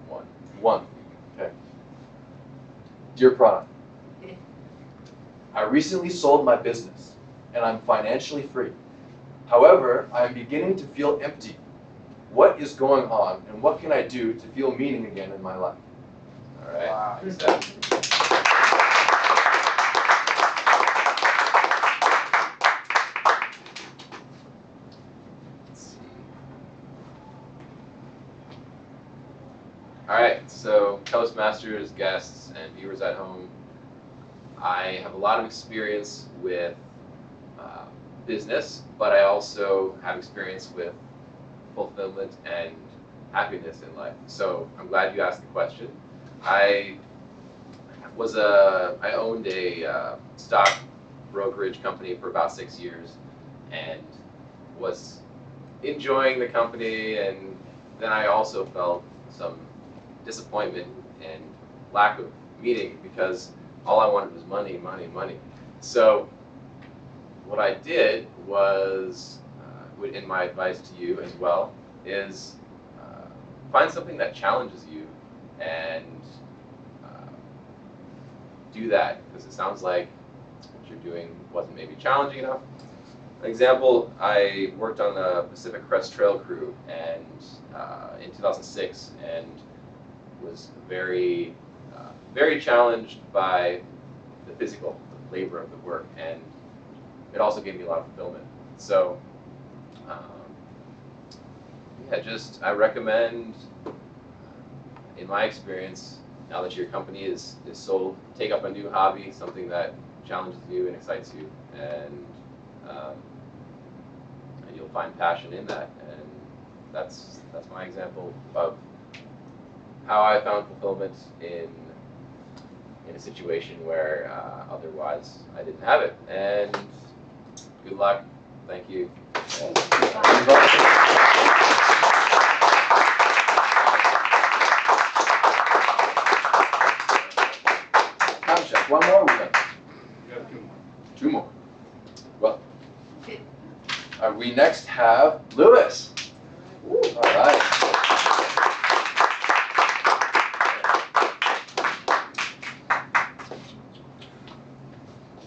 1. 1. Okay. Dear Prana, I recently sold my business and I'm financially free. However, I am beginning to feel empty. What is going on and what can I do to feel meaning again in my life? All right. Wow. All right, so Toastmasters, guests, and viewers at home, I have a lot of experience with business, but I also have experience with fulfillment and happiness in life. So I'm glad you asked the question. I owned a stock brokerage company for about 6 years and was enjoying the company, and then I also felt some disappointment and lack of meaning because all I wanted was money, money, money. So what I did was, in my advice to you as well, is find something that challenges you and do that, because it sounds like what you're doing wasn't maybe challenging enough. An example, I worked on the Pacific Crest Trail crew and in 2006 and was very, very challenged by the physical, the labor of the work, and it also gave me a lot of fulfillment. So, yeah, I recommend, in my experience, now that your company is sold, take up a new hobby, something that challenges you and excites you, and you'll find passion in that. And that's my example of how I found fulfillment in a situation where otherwise I didn't have it. And good luck. Thank you. Time check. One more. We got two more. 2 more. Well, we next have Lewis. All right.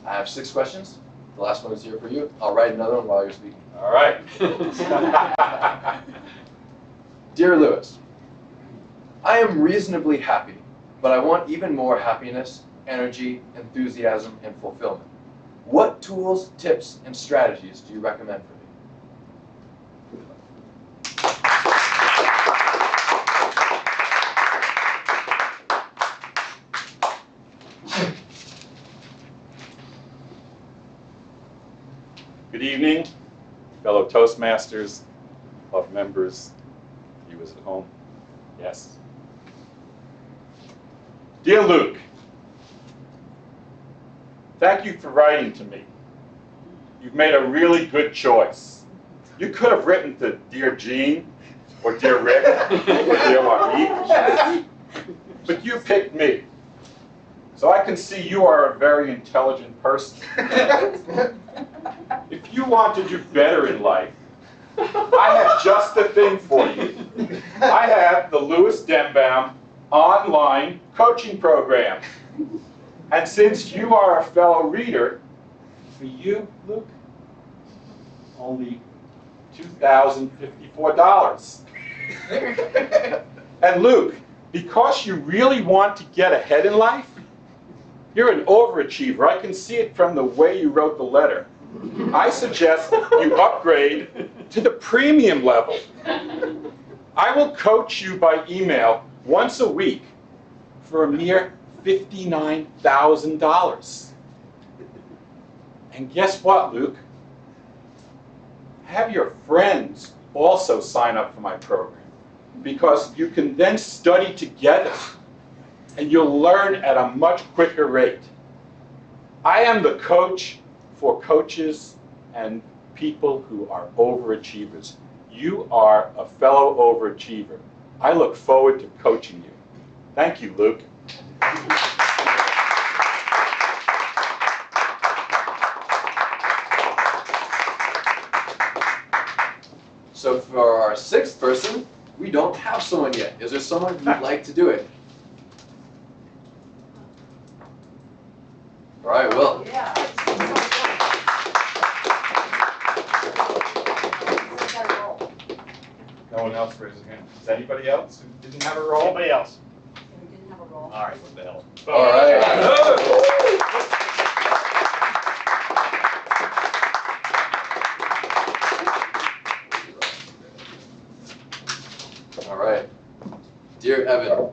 I have 6 questions. The last one is here for you. I'll write another one while you're speaking. All right. Dear Lewis, I am reasonably happy, but I want even more happiness, energy, enthusiasm, and fulfillment. What tools, tips, and strategies do you recommend for me? Good evening, fellow Toastmasters, club members, viewers at home. Yes. Dear Luke, thank you for writing to me. You've made a really good choice. You could have written to Dear Jean, or Dear Rick, or Dear Wahid, but you picked me. So I can see you are a very intelligent person. If you want to do better in life, I have just the thing for you. I have the Louis Dembaum online coaching program. And since you are a fellow reader, for you, Luke, only $2,054. And Luke, because you really want to get ahead in life, you're an overachiever. I can see it from the way you wrote the letter. I suggest you upgrade to the premium level. I will coach you by email once a week for a mere $59,000. And guess what, Luke? Have your friends also sign up for my program, because you can then study together and you'll learn at a much quicker rate. I am the coach for coaches and people who are overachievers. You are a fellow overachiever. I look forward to coaching you. Thank you, Luke. So for our sixth person, we don't have someone yet. Is there someone who'd like to do it? All right, Will. No one else raised their hand. Is anybody else who didn't have a role? Anybody else? We didn't have a roll. All right, what the hell? All right. All right. Dear Evan,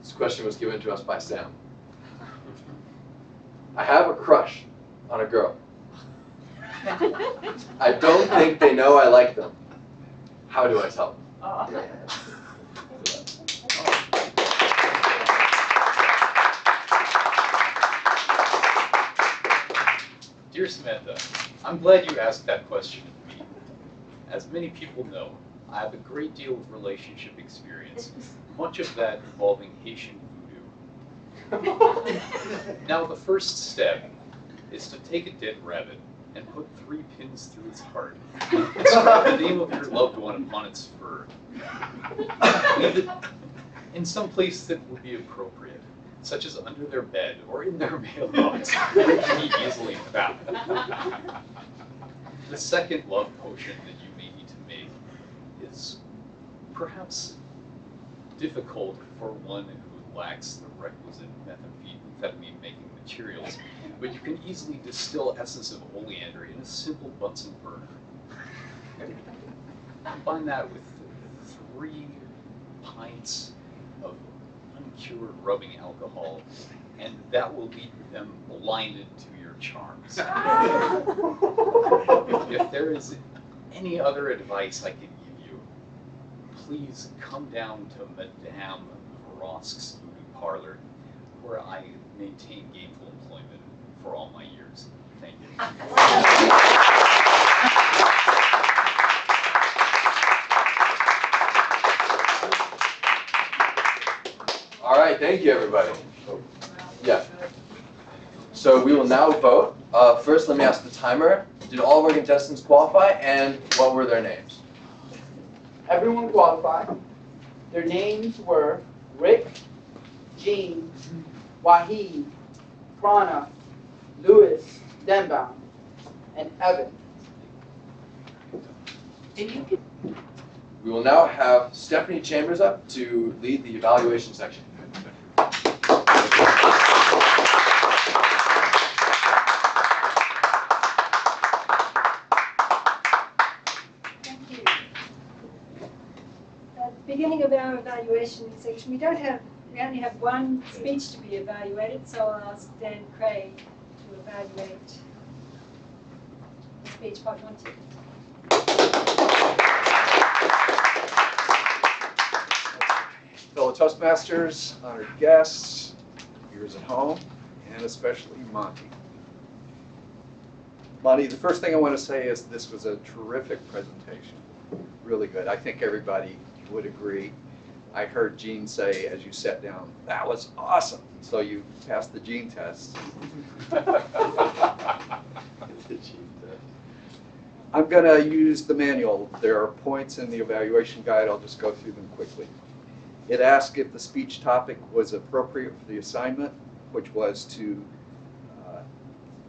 this question was given to us by Sam. I have a crush on a girl. I don't think they know I like them. How do I tell them? Dear Samantha, I'm glad you asked that question of me. As many people know, I have a great deal of relationship experience, much of that involving Haitian voodoo. Now, the first step is to take a dead rabbit and put 3 pins through its heart and inscribe the name of your loved one upon its fur. Leave it in some place that would be appropriate, such as under their bed or in their mailbox, where it can be easily found. The second love potion that you may need to make is perhaps difficult for one who lacks the requisite methamphetamine-making materials, but you can easily distill essence of oleander in a simple Bunsen burner. Combine that with 3 pints of uncured rubbing alcohol, and that will leave them blinded to your charms. If there is any other advice I could give you, please come down to Madame Vrosk's Voodoo Parlor, where I maintain gainful employment for all my years. Thank you. All right, thank you, everybody. Yeah. So we will now vote. First, let me ask the timer. Did all of our contestants qualify, and what were their names? Everyone qualified. Their names were Rick, Gene, Wahid, Prana, Lewis, Denbaum, and Evan. We will now have Stephanie Chambers up to lead the evaluation section. Thank you. At the beginning of our evaluation section, we only have one speech to be evaluated, so I'll ask Dan Craig to evaluate the speech part 1, 2. Fellow Toastmasters, honored guests, viewers at home, and especially Monty. Monty, the first thing I want to say is this was a terrific presentation. Really good. I think everybody would agree. I heard Gene say, as you sat down, that was awesome. So you passed the Gene test. I'm going to use the manual. There are points in the evaluation guide. I'll just go through them quickly. It asked if the speech topic was appropriate for the assignment, which was to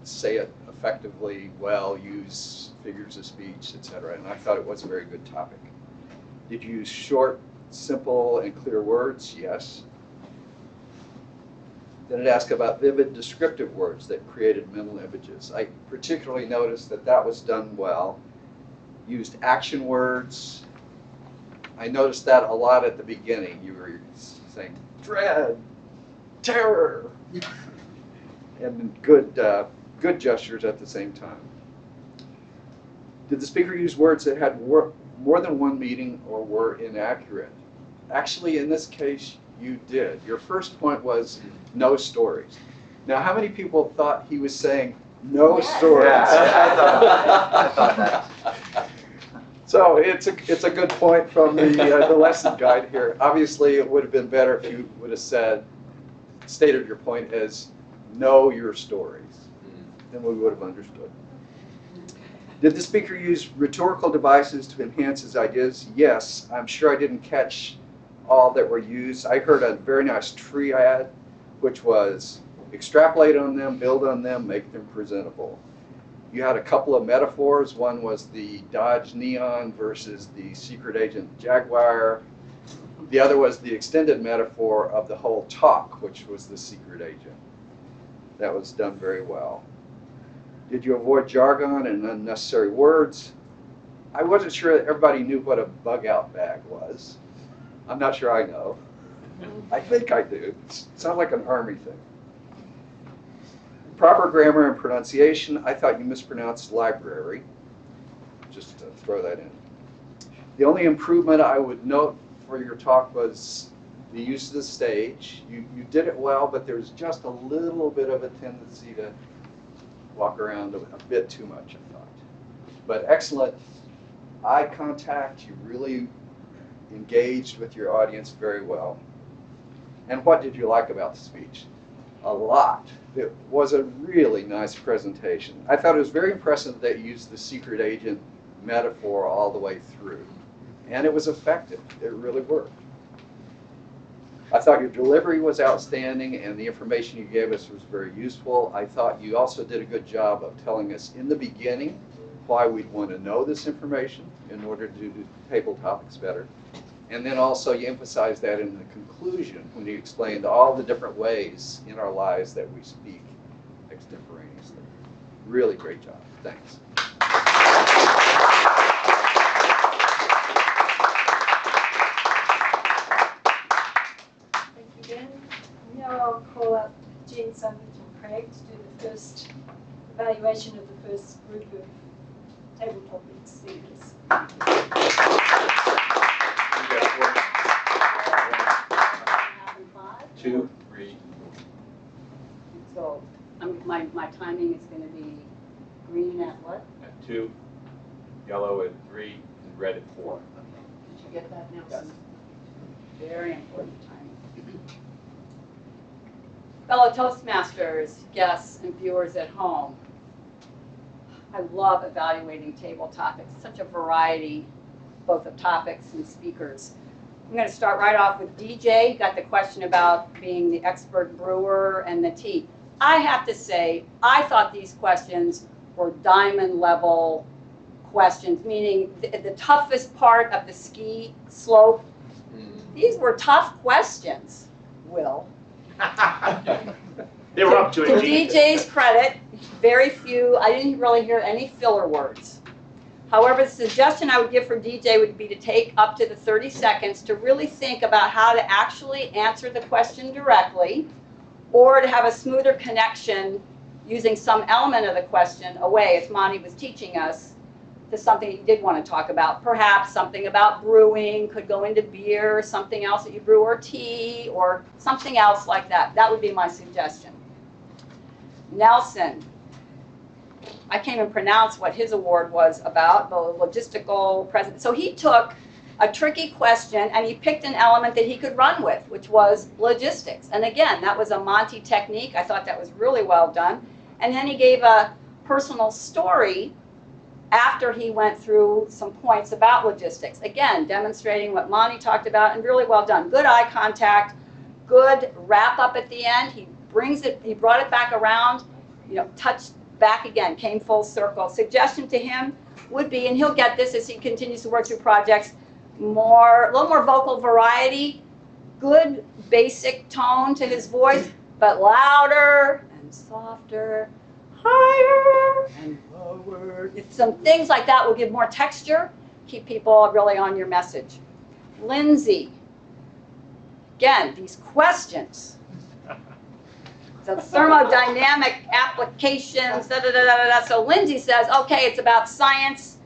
say it effectively, well, use figures of speech, etc. And I thought it was a very good topic. Did you use short, simple, and clear words? Yes. Then it asked about vivid, descriptive words that created mental images. I particularly noticed that that was done well. Used action words. I noticed that a lot at the beginning. You were saying dread, terror, and good gestures at the same time. Did the speaker use words that had more than one meaning or were inaccurate? Actually, in this case, you did. Your first point was no stories. Now, how many people thought he was saying no stories? Yeah, I thought that. So it's a good point from the lesson guide here. Obviously, it would have been better if you would have stated your point as know your stories. Then we would have understood. Did the speaker use rhetorical devices to enhance his ideas? Yes. I'm sure I didn't catch all that were used. I heard a very nice triad, which was extrapolate on them, build on them, make them presentable. You had a couple of metaphors. One was the Dodge Neon versus the secret agent Jaguar. The other was the extended metaphor of the whole talk, which was the secret agent. That was done very well. Did you avoid jargon and unnecessary words? I wasn't sure that everybody knew what a bug-out bag was. I'm not sure I know. I think I do. It sounds like an Army thing. Proper grammar and pronunciation. I thought you mispronounced library. Just to throw that in. The only improvement I would note for your talk was the use of the stage. You did it well, but there's just a little bit of a tendency to walk around a bit too much, I thought. But excellent eye contact. You really engaged with your audience very well. And what did you like about the speech? A lot. It was a really nice presentation. I thought it was very impressive that you used the secret agent metaphor all the way through. And it was effective. It really worked. I thought your delivery was outstanding and the information you gave us was very useful. I thought you also did a good job of telling us in the beginning why we'd want to know this information in order to do table topics better. And then also you emphasized that in the conclusion when you explained all the different ways in our lives that we speak extemporaneously. Really great job. Thanks. Thank you, Ben. Now I'll call up Jen, Sandwich, and Craig to do the first evaluation of the first group of table topic speakers. 2, 3. So my timing is going to be green at what? At 2, yellow at 3, and red at 4. Okay. Did you get that, Nelson? Yes. Very important timing. Fellow Toastmasters, guests, and viewers at home, I love evaluating table topics. Such a variety, both of topics and speakers. I'm going to start right off with DJ. Got the question about being the expert brewer and the tea. I have to say, I thought these questions were diamond level questions, meaning the toughest part of the ski slope. These were tough questions, Will. They were up to it. To DJ's credit, very few, I didn't really hear any filler words. However, the suggestion I would give for DJ would be to take up to the 30 seconds to really think about how to actually answer the question directly, or to have a smoother connection using some element of the question away, as Monty was teaching us, to something you did want to talk about. Perhaps something about brewing, could go into beer, something else that you brew, or tea, or something else like that. That would be my suggestion. Nelson. I can't even pronounce what his award was about, the logistical present. So he took a tricky question and he picked an element that he could run with, which was logistics. And again, that was a Monty technique. I thought that was really well done. And then he gave a personal story after he went through some points about logistics. Again, demonstrating what Monty talked about, and really well done. Good eye contact, good wrap up at the end. He brought it back around, touched back again, came full circle. Suggestion to him would be, and he'll get this as he continues to work through projects, a little more vocal variety, good basic tone to his voice, but louder and softer, higher and lower. Some things like that will give more texture, keep people really on your message. Lindsay, again, these questions, the thermodynamic applications, da, da, da, da, da. So Lindsay says, okay, it's about science,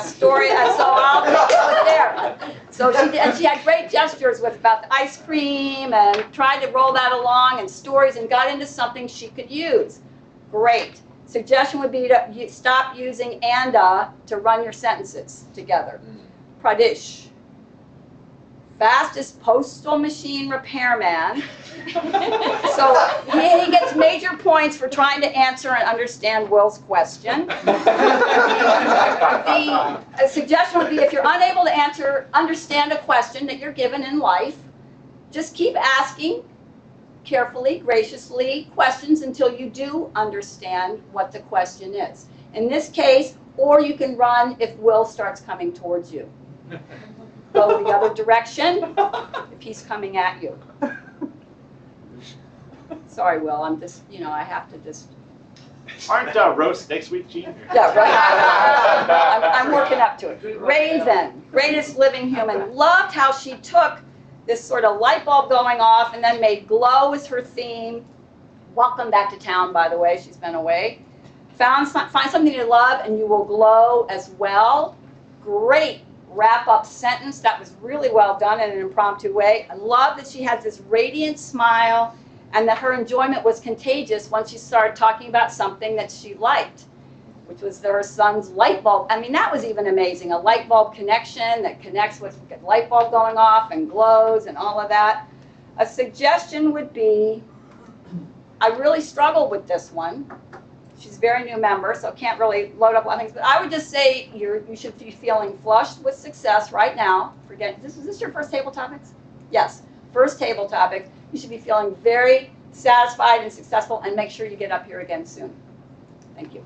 story, and so I'll go with there. So she had great gestures with about the ice cream and tried to roll that along and stories and got into something she could use. Great. Suggestion would be to stop using and to run your sentences together. Pradesh, fastest postal machine repairman. So he gets major points for trying to answer and understand Will's question. The suggestion would be if you're unable to understand a question that you're given in life, just keep asking carefully, graciously questions until you do understand what the question is. In this case, or you can run if Will starts coming towards you. Go the other direction if he's coming at you. Sorry, Will, I'm just, I have to just... Aren't roasts next week, Gene? Yeah, right. I'm working up to it. Raven, greatest living human. Loved how she took this sort of light bulb going off and then made glow as her theme. Welcome back to town, by the way. She's been away. Find something you love and you will glow as well. Great wrap-up sentence. That was really well done in an impromptu way. I love that she has this radiant smile and that her enjoyment was contagious once she started talking about something that she liked, which was her son's light bulb. I mean, that was even amazing. A light bulb connection that connects with a light bulb going off and glows and all of that. A suggestion would be, I really struggled with this one. She's a very new member, so can't really load up a lot of things. But I would just say you should be feeling flushed with success right now. Is this your first table topics? Yes, first table topics. You should be feeling very satisfied and successful, and make sure you get up here again soon. Thank you.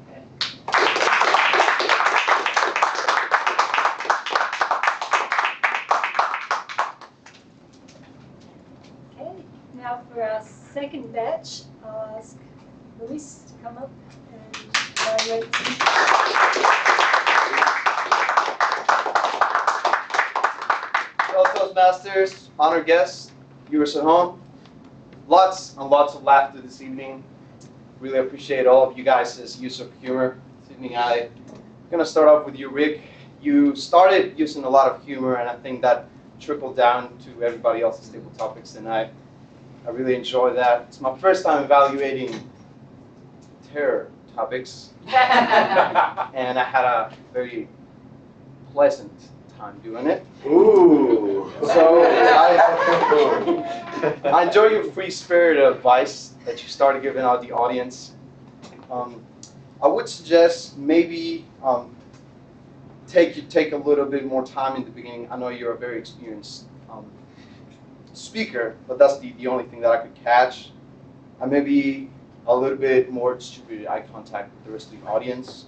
Okay, now for our second batch, I'll ask Luis to come up and evaluate. Fellow Toastmasters, honored guests, viewers at home, lots and lots of laughter this evening. Really appreciate all of you guys' use of humor this evening. I'm going to start off with you, Rick. You started using a lot of humor, and I think that trickled down to everybody else's table topics tonight. I really enjoy that. It's my first time evaluating terror topics, and I had a very pleasant time doing it. Ooh! So I enjoy your free spirit advice that you started giving out the audience. I would suggest maybe take a little bit more time in the beginning. I know you're a very experienced speaker, but that's the only thing that I could catch. And maybe a little bit more distributed eye contact with the rest of the audience.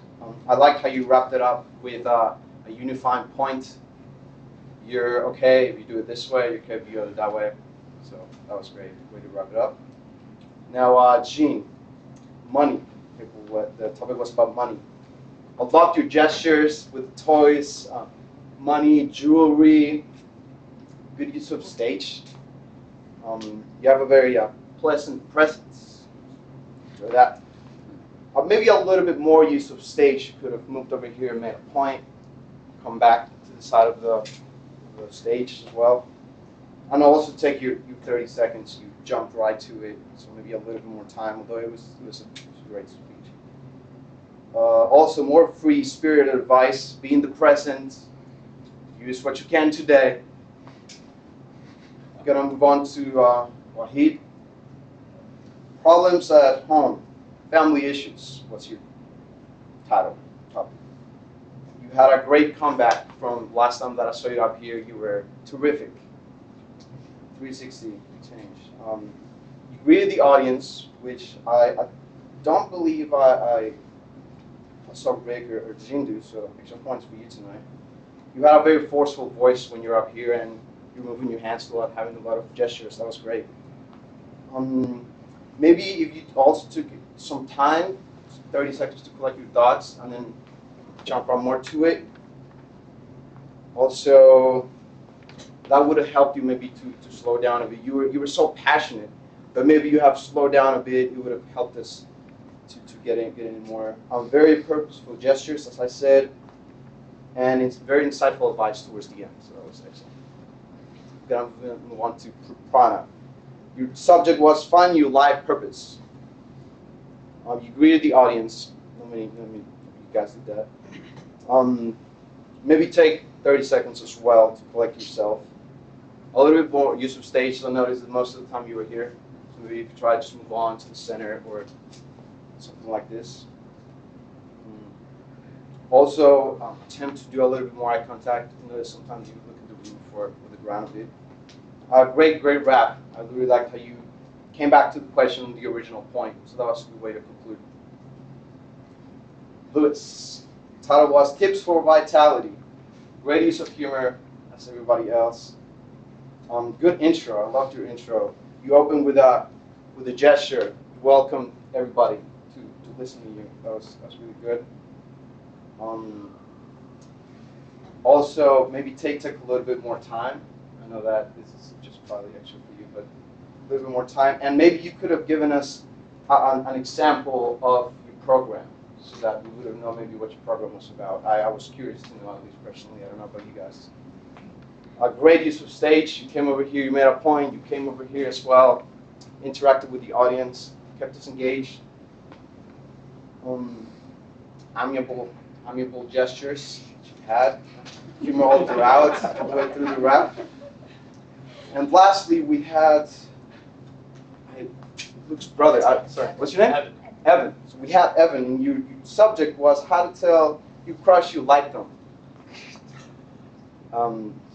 I liked how you wrapped it up with a unifying point. You're okay if you do it this way, you're okay if you do it that way. So that was great way to wrap it up. Now, Gene, money. The topic was about money. I loved your gestures with toys, money, jewelry, good use of stage. You have a very pleasant presence. Enjoy that. Maybe a little bit more use of stage. You could have moved over here and made a point, come back to the side of the stage as well. And also take your 30 seconds, you jumped right to it, so maybe a little bit more time, although it was a great speech. Also, more free-spirited advice, be in the present, use what you can today. I'm going to move on to Wahid. Problems at home, family issues, what's your title, topic? You had a great comeback from last time that I saw you up here. You were terrific. 360 change. You greeted the audience, which I don't believe I saw Rick or Jean do, so extra points for you tonight. You had a very forceful voice when you're up here, and you're moving your hands a lot, having a lot of gestures. That was great. Maybe if you also took some time, 30 seconds to collect your thoughts, and then jump on more to it. Also, that would have helped you maybe to slow down a bit. You were so passionate, but maybe you have slowed down a bit. It would have helped us to get in more. Very purposeful gestures, as I said, and it's very insightful advice towards the end. So that was excellent. Then I'm going to move on to prana. Your subject was find your life purpose. You greeted the audience. You guys did that. Maybe take 30 seconds as well to collect yourself. A little bit more use of stage. So notice that most of the time you were here. So maybe if you try to just move on to the center or something like this. Also, attempt to do a little bit more eye contact. Notice sometimes you look at the room for the ground a bit. Great wrap. I really liked how you came back to the question, the original point. So that was a good way to conclude. Lewis, title was Tips for Vitality. Great use of humor, as everybody else. Good intro. I loved your intro. You opened with a gesture. You welcomed everybody to listen to you. That was really good. Also, maybe take a little bit more time. I know that this is just probably extra for you, but a little bit more time. And maybe you could have given us an example of your program so that we would have known maybe what your program was about. I was curious to know, at least personally. I don't know about you guys. A great use of stage. You came over here, you made a point. You came over here as well, interacted with the audience, kept us engaged. Amiable gestures that you had. Humor all throughout, all the way through the rap. And lastly, we had Luke's brother. Sorry, what's your name? Evan. So we had Evan, and your subject was how to tell your crush you like them.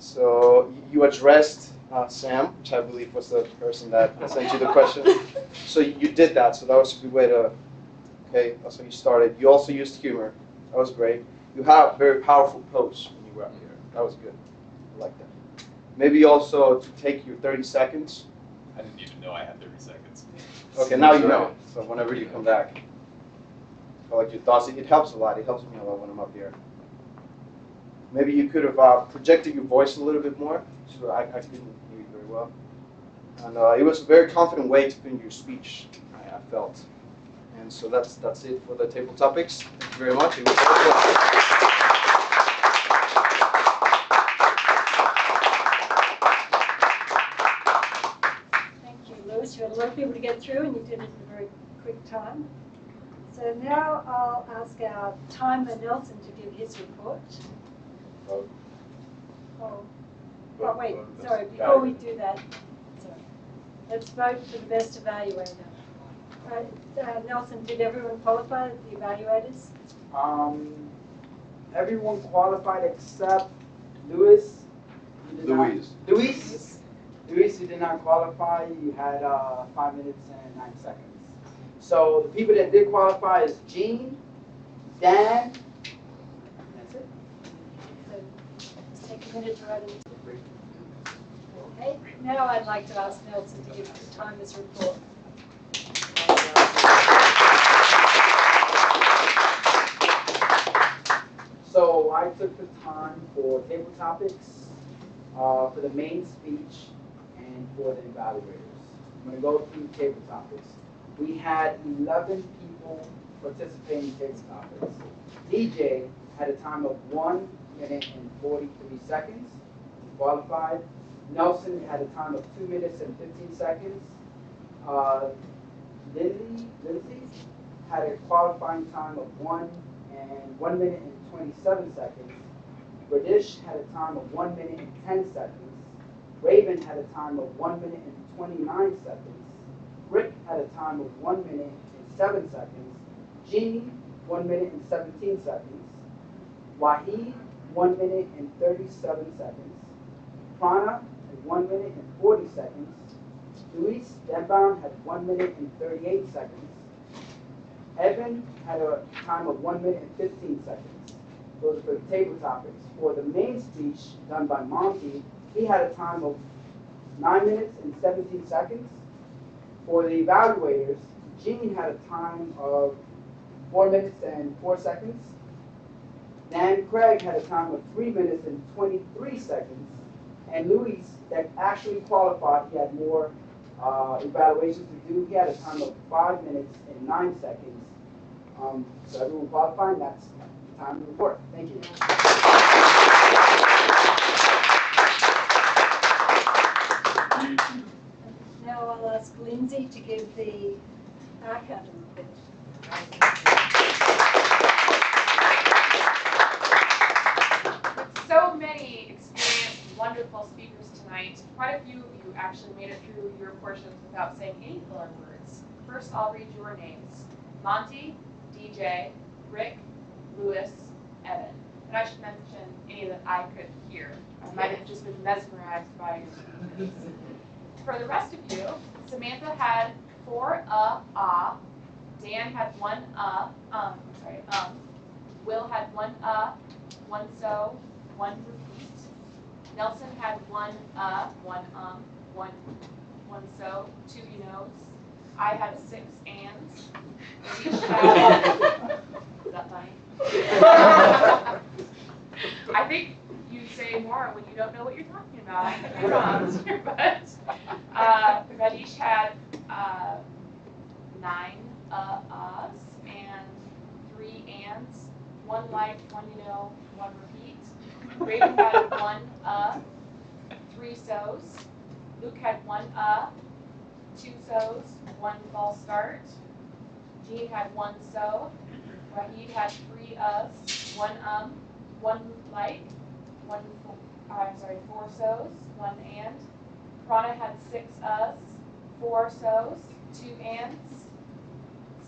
So you addressed Sam, which I believe was the person that sent you the question. So you did that, so that was a good way to, okay, that's how you started. You also used humor. That was great. You had a very powerful pose when you were up here. That was good. I like that. Maybe also to take your 30 seconds. I didn't even know I had 30 seconds. Okay, now you know. So whenever you come back, collect your thoughts. It helps a lot. It helps me a lot when I'm up here. Maybe you could have projected your voice a little bit more, so I couldn't hear you very well. And it was a very confident way to finish your speech, I felt. And so that's it for the table topics. Thank you very much. It was very good. You had a lot of people to get through, and you did it in a very quick time. So now I'll ask our timer Nelson to give his report. Wait, sorry, before we do that, let's vote for the best evaluator. Nelson, did everyone qualify, the evaluators? Everyone qualified except Luis. Luis, you did not qualify. You had 5 minutes and 9 seconds. So the people that did qualify is Jean, Dan. That's it. So just take a minute to write it. Okay. Now I'd like to ask Nelson to give the timer's report. So I took the time for table topics, for the main speech, and for the evaluators. I'm going to go through table topics. We had 11 people participating in table topics. DJ had a time of 1 minute and 43 seconds. He qualified. Nelson had a time of 2 minutes and 15 seconds. Lindsay had a qualifying time of 1 minute and 27 seconds. Bradish had a time of 1 minute and 10 seconds. Raven had a time of 1 minute and 29 seconds. Rick had a time of 1 minute and 7 seconds. Jean, 1 minute and 17 seconds. Wahid, 1 minute and 37 seconds. Prana had 1 minute and 40 seconds. Luis Denbaum had 1 minute and 38 seconds. Evan had a time of 1 minute and 15 seconds. Those are for the table topics. For the main speech done by Monty, he had a time of 9 minutes and 17 seconds. For the evaluators, Gene had a time of 4 minutes and 4 seconds. Dan Craig had a time of 3 minutes and 23 seconds. And Luis, that actually qualified, he had more evaluations to do. He had a time of 5 minutes and 9 seconds. So everyone qualified, that's the time to report. Thank you. Now I'll ask Lindsay to give the archive report. So many experienced, wonderful speakers tonight. Quite a few of you actually made it through your portions without saying any filler words. First, I'll read your names. Monty, DJ, Rick, Lewis, Evan. And I should mention any that I could hear. I might have just been mesmerized by your speeches. For the rest of you, Samantha had 4 ah. Dan had 1 Will had 1 1 so, 1 repeat. Nelson had 1 1 so, 2 knows. I had 6 ands. Is that funny? I think you say more when you don't know what you're talking about. I could be wrong, but Radish had 9 uhs and 3 ands, 1 like, 1 you know, 1 repeat. Raven had 1 3 so's. Luke had 1 2 so's, 1 false start. Jean had 1 so. Wahid had 3 uhs, 1 1 like, 4 so's, 1 and. Prana had 6 uhs, 4 so's, 2 ands.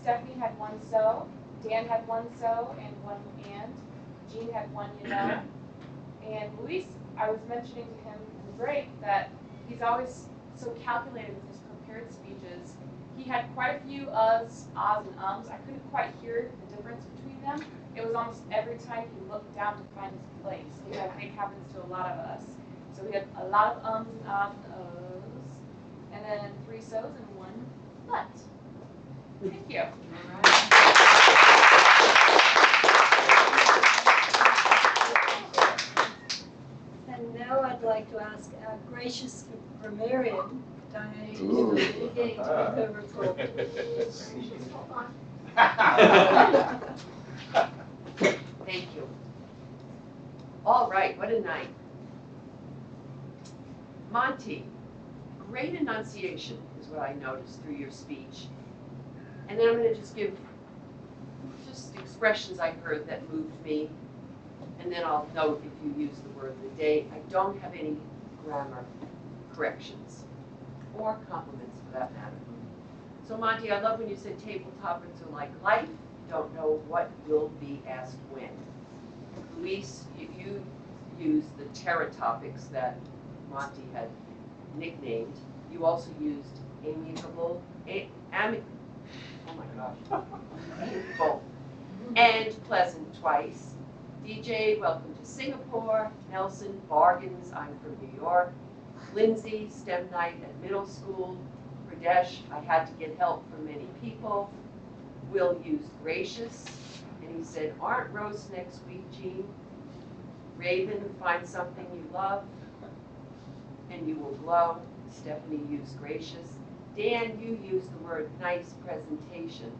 Stephanie had 1 so. Dan had 1 so and 1 and. Jean had 1 you know. And Luis, I was mentioning to him in the break that he's always so calculated with his prepared speeches. He had quite a few ahs and ums. I couldn't quite hear the difference between them. It was almost every time he looked down to find his place, which I think happens to a lot of us. So we had a lot of ums and ahs and ohs, and then 3 so's and 1 but. Thank you. And now I'd like to ask our gracious grammarian, Diane, to give her report. Thank you. All right, what a night. Monty, great enunciation is what I noticed through your speech. And then I'm going to just give just expressions I heard that moved me. And then I'll note if you use the word of the day. I don't have any grammar corrections or compliments for that matter. So Monty, I love when you said table topics are like life. You don't know what will be asked when. Luis, you used the terror topics that Monty had nicknamed. You also used amiable, amiable and pleasant twice. DJ, welcome to Singapore. Nelson, bargains, I'm from New York. Lindsay, STEM night at middle school. Pradesh, I had to get help from many people. Will used gracious, and he said, aren't roasts next week, Jean? Raven, find something you love, and you will glow. Stephanie used gracious. Dan, you used the word nice presentation.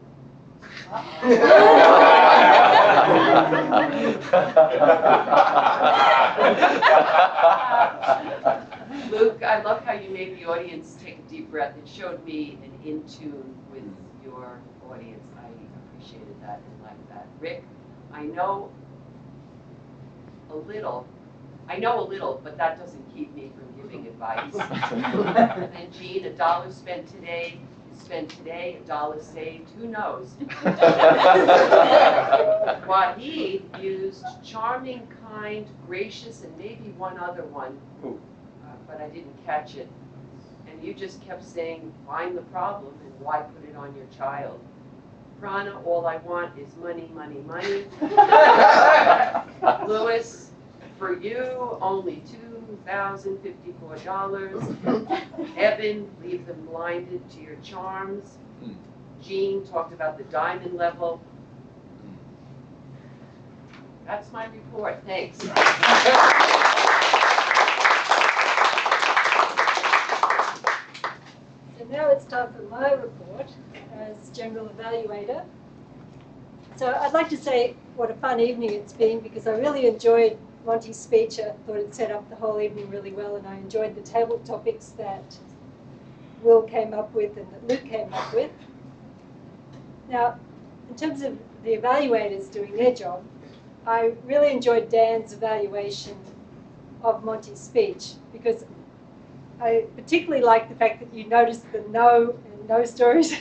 Luke, I love how you made the audience take a deep breath. It showed me an in tune with your audience. I appreciated that and liked that. Rick, I know a little, but that doesn't keep me from giving advice. And then Jean, $1 spent today, spent today, $1 saved, who knows? Wahid used charming, kind, gracious, and maybe one other one, but I didn't catch it. And you just kept saying, find the problem and why put it on your child? Rana, all I want is money, money, money. Louis, for you, only $2,054. Evan, leave them blinded to your charms. Jean talked about the diamond level. That's my report, thanks. So now it's time for my report as General Evaluator. So I'd like to say what a fun evening it's been, because I really enjoyed Monty's speech. I thought it set up the whole evening really well, and I enjoyed the table topics that Will came up with and that Luke came up with. Now, in terms of the evaluators doing their job, I really enjoyed Dan's evaluation of Monty's speech, because I particularly like the fact that you noticed the no and no stories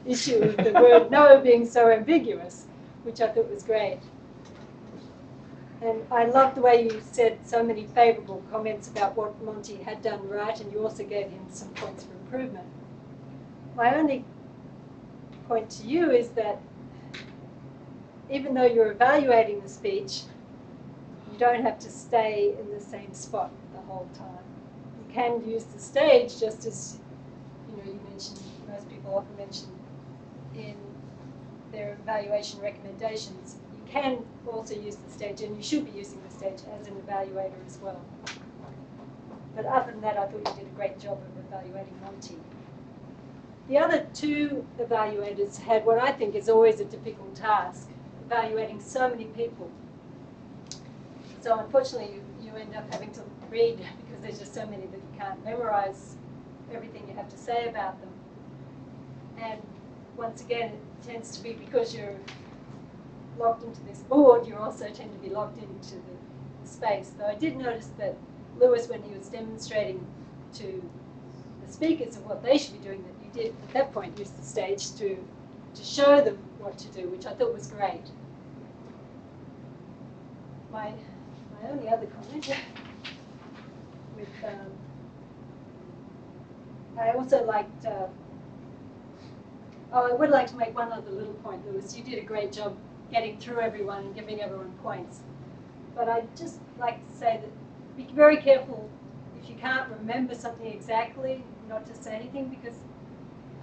issue of the word no being so ambiguous, which I thought was great. And I loved the way you said so many favourable comments about what Monty had done right, and you also gave him some points for improvement. My only point to you is that even though you're evaluating the speech, you don't have to stay in the same spot the whole time. You can use the stage, just as you mentioned, most people often mention in their evaluation recommendations. You can also use the stage, and you should be using the stage as an evaluator as well. But other than that, I thought you did a great job of evaluating Monty. The other two evaluators had what I think is always a difficult task, evaluating so many people. So unfortunately, you end up having to read, because there's just so many that you can't memorize everything you have to say about them. And once again, it tends to be because you're locked into this board, you also tend to be locked into the space. Though I did notice that Louis, when he was demonstrating to the speakers of what they should be doing, that you did at that point use the stage to show them what to do, which I thought was great. My only other comment with I also liked I would like to make one other little point, Louis. You did a great job getting through everyone and giving everyone points. But I'd just like to say that be very careful if you can't remember something exactly, not to say anything, because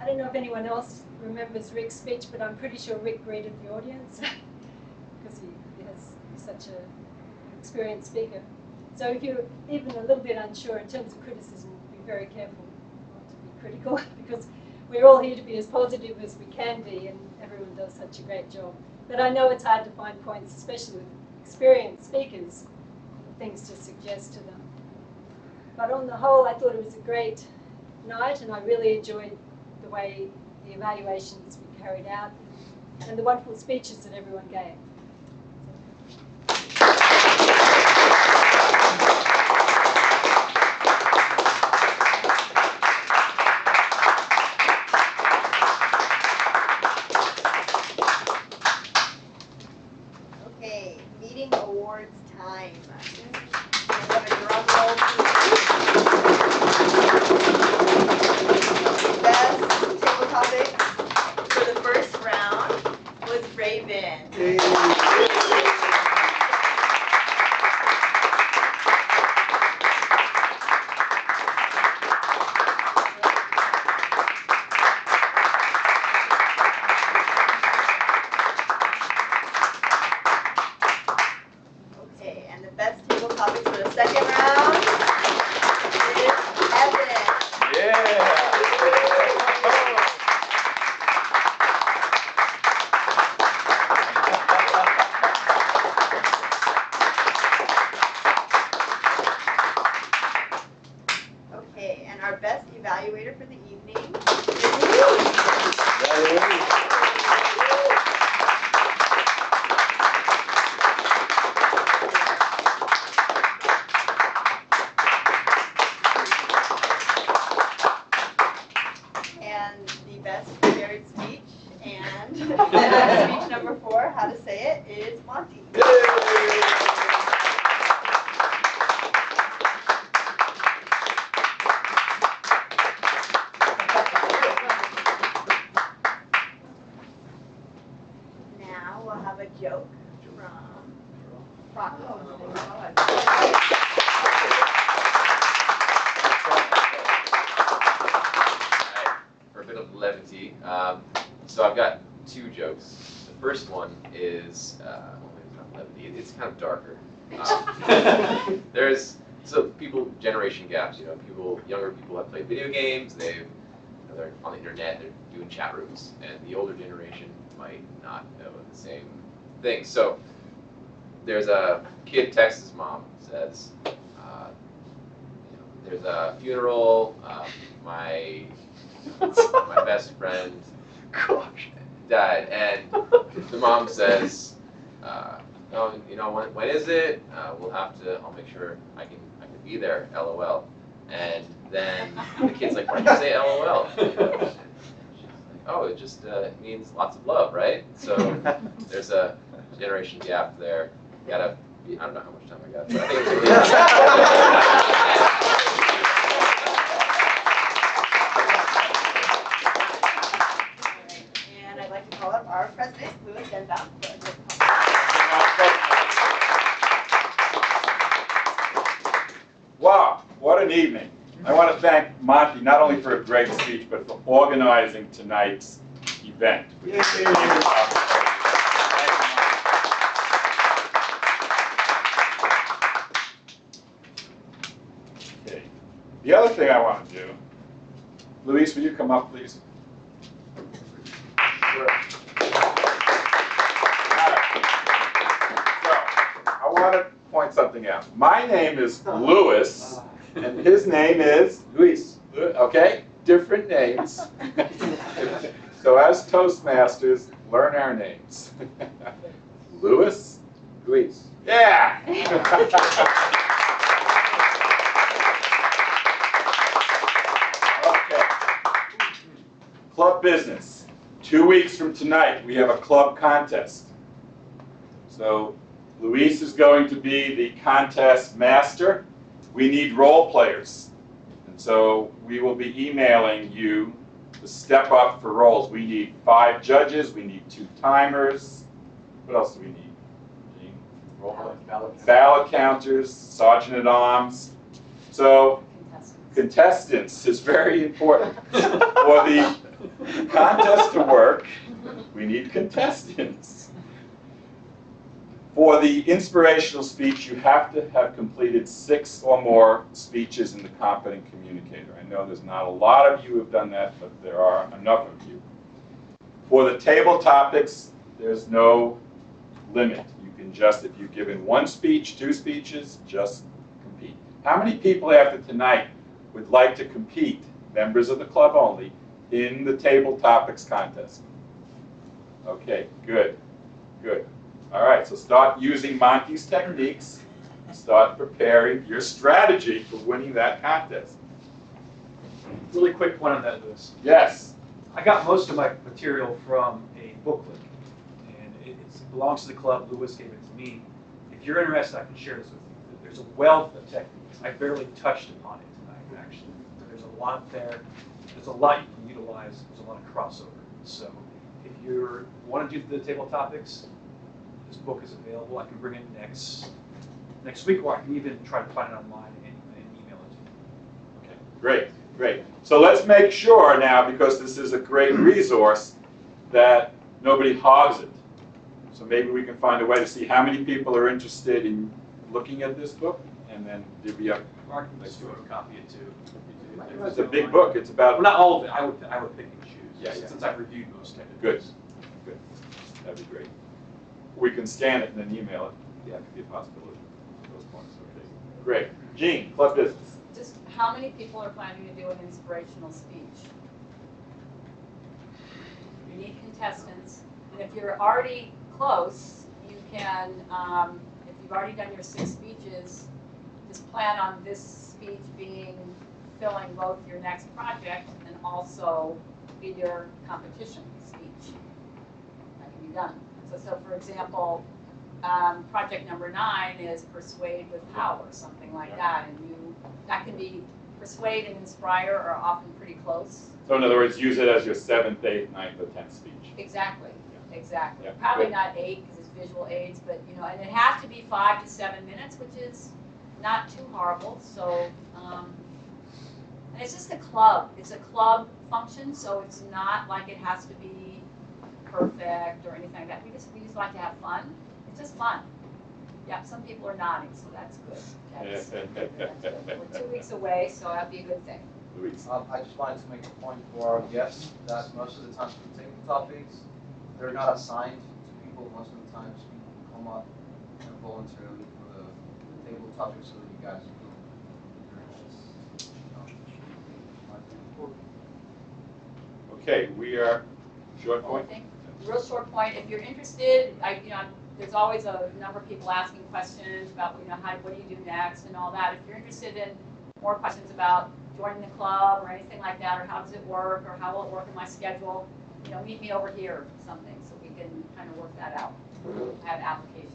I don't know if anyone else remembers Rick's speech, but I'm pretty sure Rick greeted the audience because he's such an experienced speaker. So if you're even a little bit unsure in terms of criticism, be very careful not to be critical, because we're all here to be as positive as we can be, and everyone does such a great job. But I know it's hard to find points, especially with experienced speakers, things to suggest to them. But on the whole, I thought it was a great night, and I really enjoyed the way the evaluations were carried out and the wonderful speeches that everyone gave. Okay, meeting awards time. Can I have a drum roll, please? Best table topic for the first round was Raven. Okay, and the best table topic for the second round is Evan. Yeah. Okay, and our best evaluator for the evening is Luke. And the best prepared speech and speech number 4, how to say it, is Monty. jokes. The first one is, well, maybe it's not levity, it's kind of darker. So people, generation gaps, younger people have played video games, they're on the internet, they're doing chat rooms, and the older generation might not know the same thing. So there's a kid texts his mom, says, there's a funeral, my best friend died, and the mom says, oh, when is it? I'll make sure I can be there, LOL. And then the kid's like, why did you say LOL? She's like, oh, it just means lots of love, right? So there's a generation gap there. I don't know how much time I got, but I think And I'd like to call up our president, Louis Denbaum. Wow, what an evening. I want to thank Monty not only for a great speech, but for organizing tonight's event. Okay. The other thing I want to do, Luis, will you come up, please? Sure. I want to point something out. My name is Louis, and his name is Luis. Okay? Different names. So as Toastmasters, learn our names. Louis, Luis. Yeah! Okay. Club business. 2 weeks from tonight, we have a club contest. So Luis is going to be the contest master. We need role players. And so we will be emailing you to step up for roles. We need 5 judges. We need 2 timers. What else do we need? Gene? Ballot counters, sergeant at arms. So contestants is very important. For the contest to work, we need contestants. For the inspirational speech, you have to have completed 6 or more speeches in the Competent Communicator. I know there's not a lot of you who have done that, but there are enough of you. For the table topics, there's no limit. You can just, if you've given 1 speech, 2 speeches, just compete. How many people after tonight would like to compete, members of the club only, in the table topics contest? Okay, good, good. All right, so start using Monty's techniques. Start preparing your strategy for winning that contest. Really quick one on that, Louis. Yes. I got most of my material from a booklet, and it belongs to the club. Louis gave it to me. If you're interested, I can share this with you. There's a wealth of techniques. I barely touched upon it tonight, actually. There's a lot there. There's a lot you can utilize. There's a lot of crossover. So if you want to do the table topics, this book is available. I can bring it next week, or I can even try to find it online and email it to you. Okay, great, great. So let's make sure now, because this is a great resource, that nobody hogs it. So maybe we can find a way to see how many people are interested in looking at this book, and then divvy up. Mark, let's do a copy it too. It's a big book. It's about. Well, not all of it. I would pick and choose. Yeah, Since I've reviewed most of it. Good, good. That'd be great. We can scan it and then email it. Yeah, could be a possibility. Those points. Okay. Great. Gene, club business. Just how many people are planning to do an inspirational speech? You need contestants, and if you're already close, you can, if you've already done your 6 speeches, just plan on this speech filling both your next project and also be your competition speech. That can be done. So for example, project number 9 is persuade with power, something like that, and that can be persuade and inspire are often pretty close. So in other words, use it as your 7th, 8th, 9th, or 10th speech. Exactly, exactly. Yeah. Probably Good. not 8 because it's visual aids, but and it has to be 5 to 7 minutes, which is not too horrible. So, and it's just a club. It's a club function, so it's not like it has to be perfect or anything like that. We just like to have fun. It's just fun. Yeah, some people are nodding, so that's good. That's good. We're 2 weeks away, so that'd be a good thing. I just wanted to make a point for our guests that most of the times we take the topics, they're not assigned to people. Most of the times people come up voluntarily for the table topic so that you guys can Okay, we are short point. Real short point. If you're interested, there's always a number of people asking questions about, what do you do next and all that. If you're interested in more questions about joining the club or anything like that, or how does it work, or how will it work in my schedule, meet me over here or something so we can kind of work that out. I have applications.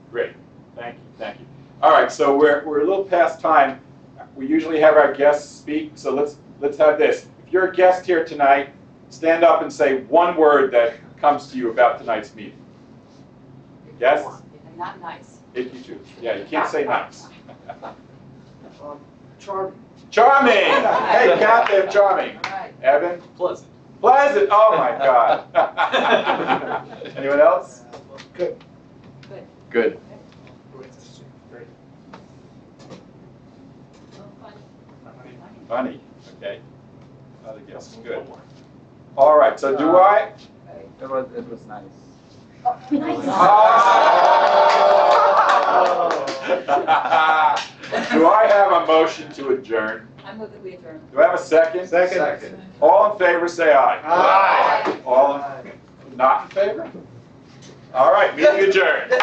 Great, thank you. All right, so we're a little past time. We usually have our guests speak, so let's have this. If you're a guest here tonight, stand up and say one word that comes to you about tonight's meeting. Yes? Not nice. If you choose. Yeah, you can't say nice. Charming. Charming! Hey, you got there, charming. Right. Evan? Pleasant. Pleasant, oh my God. Anyone else? Good. Good. Funny, okay. Another guess, good. All right, so do I? It was nice. Do I have a motion to adjourn? I move that we adjourn. Do I have a second? Second. All in favor, say aye. Aye. All not in favor? All right, meeting adjourned.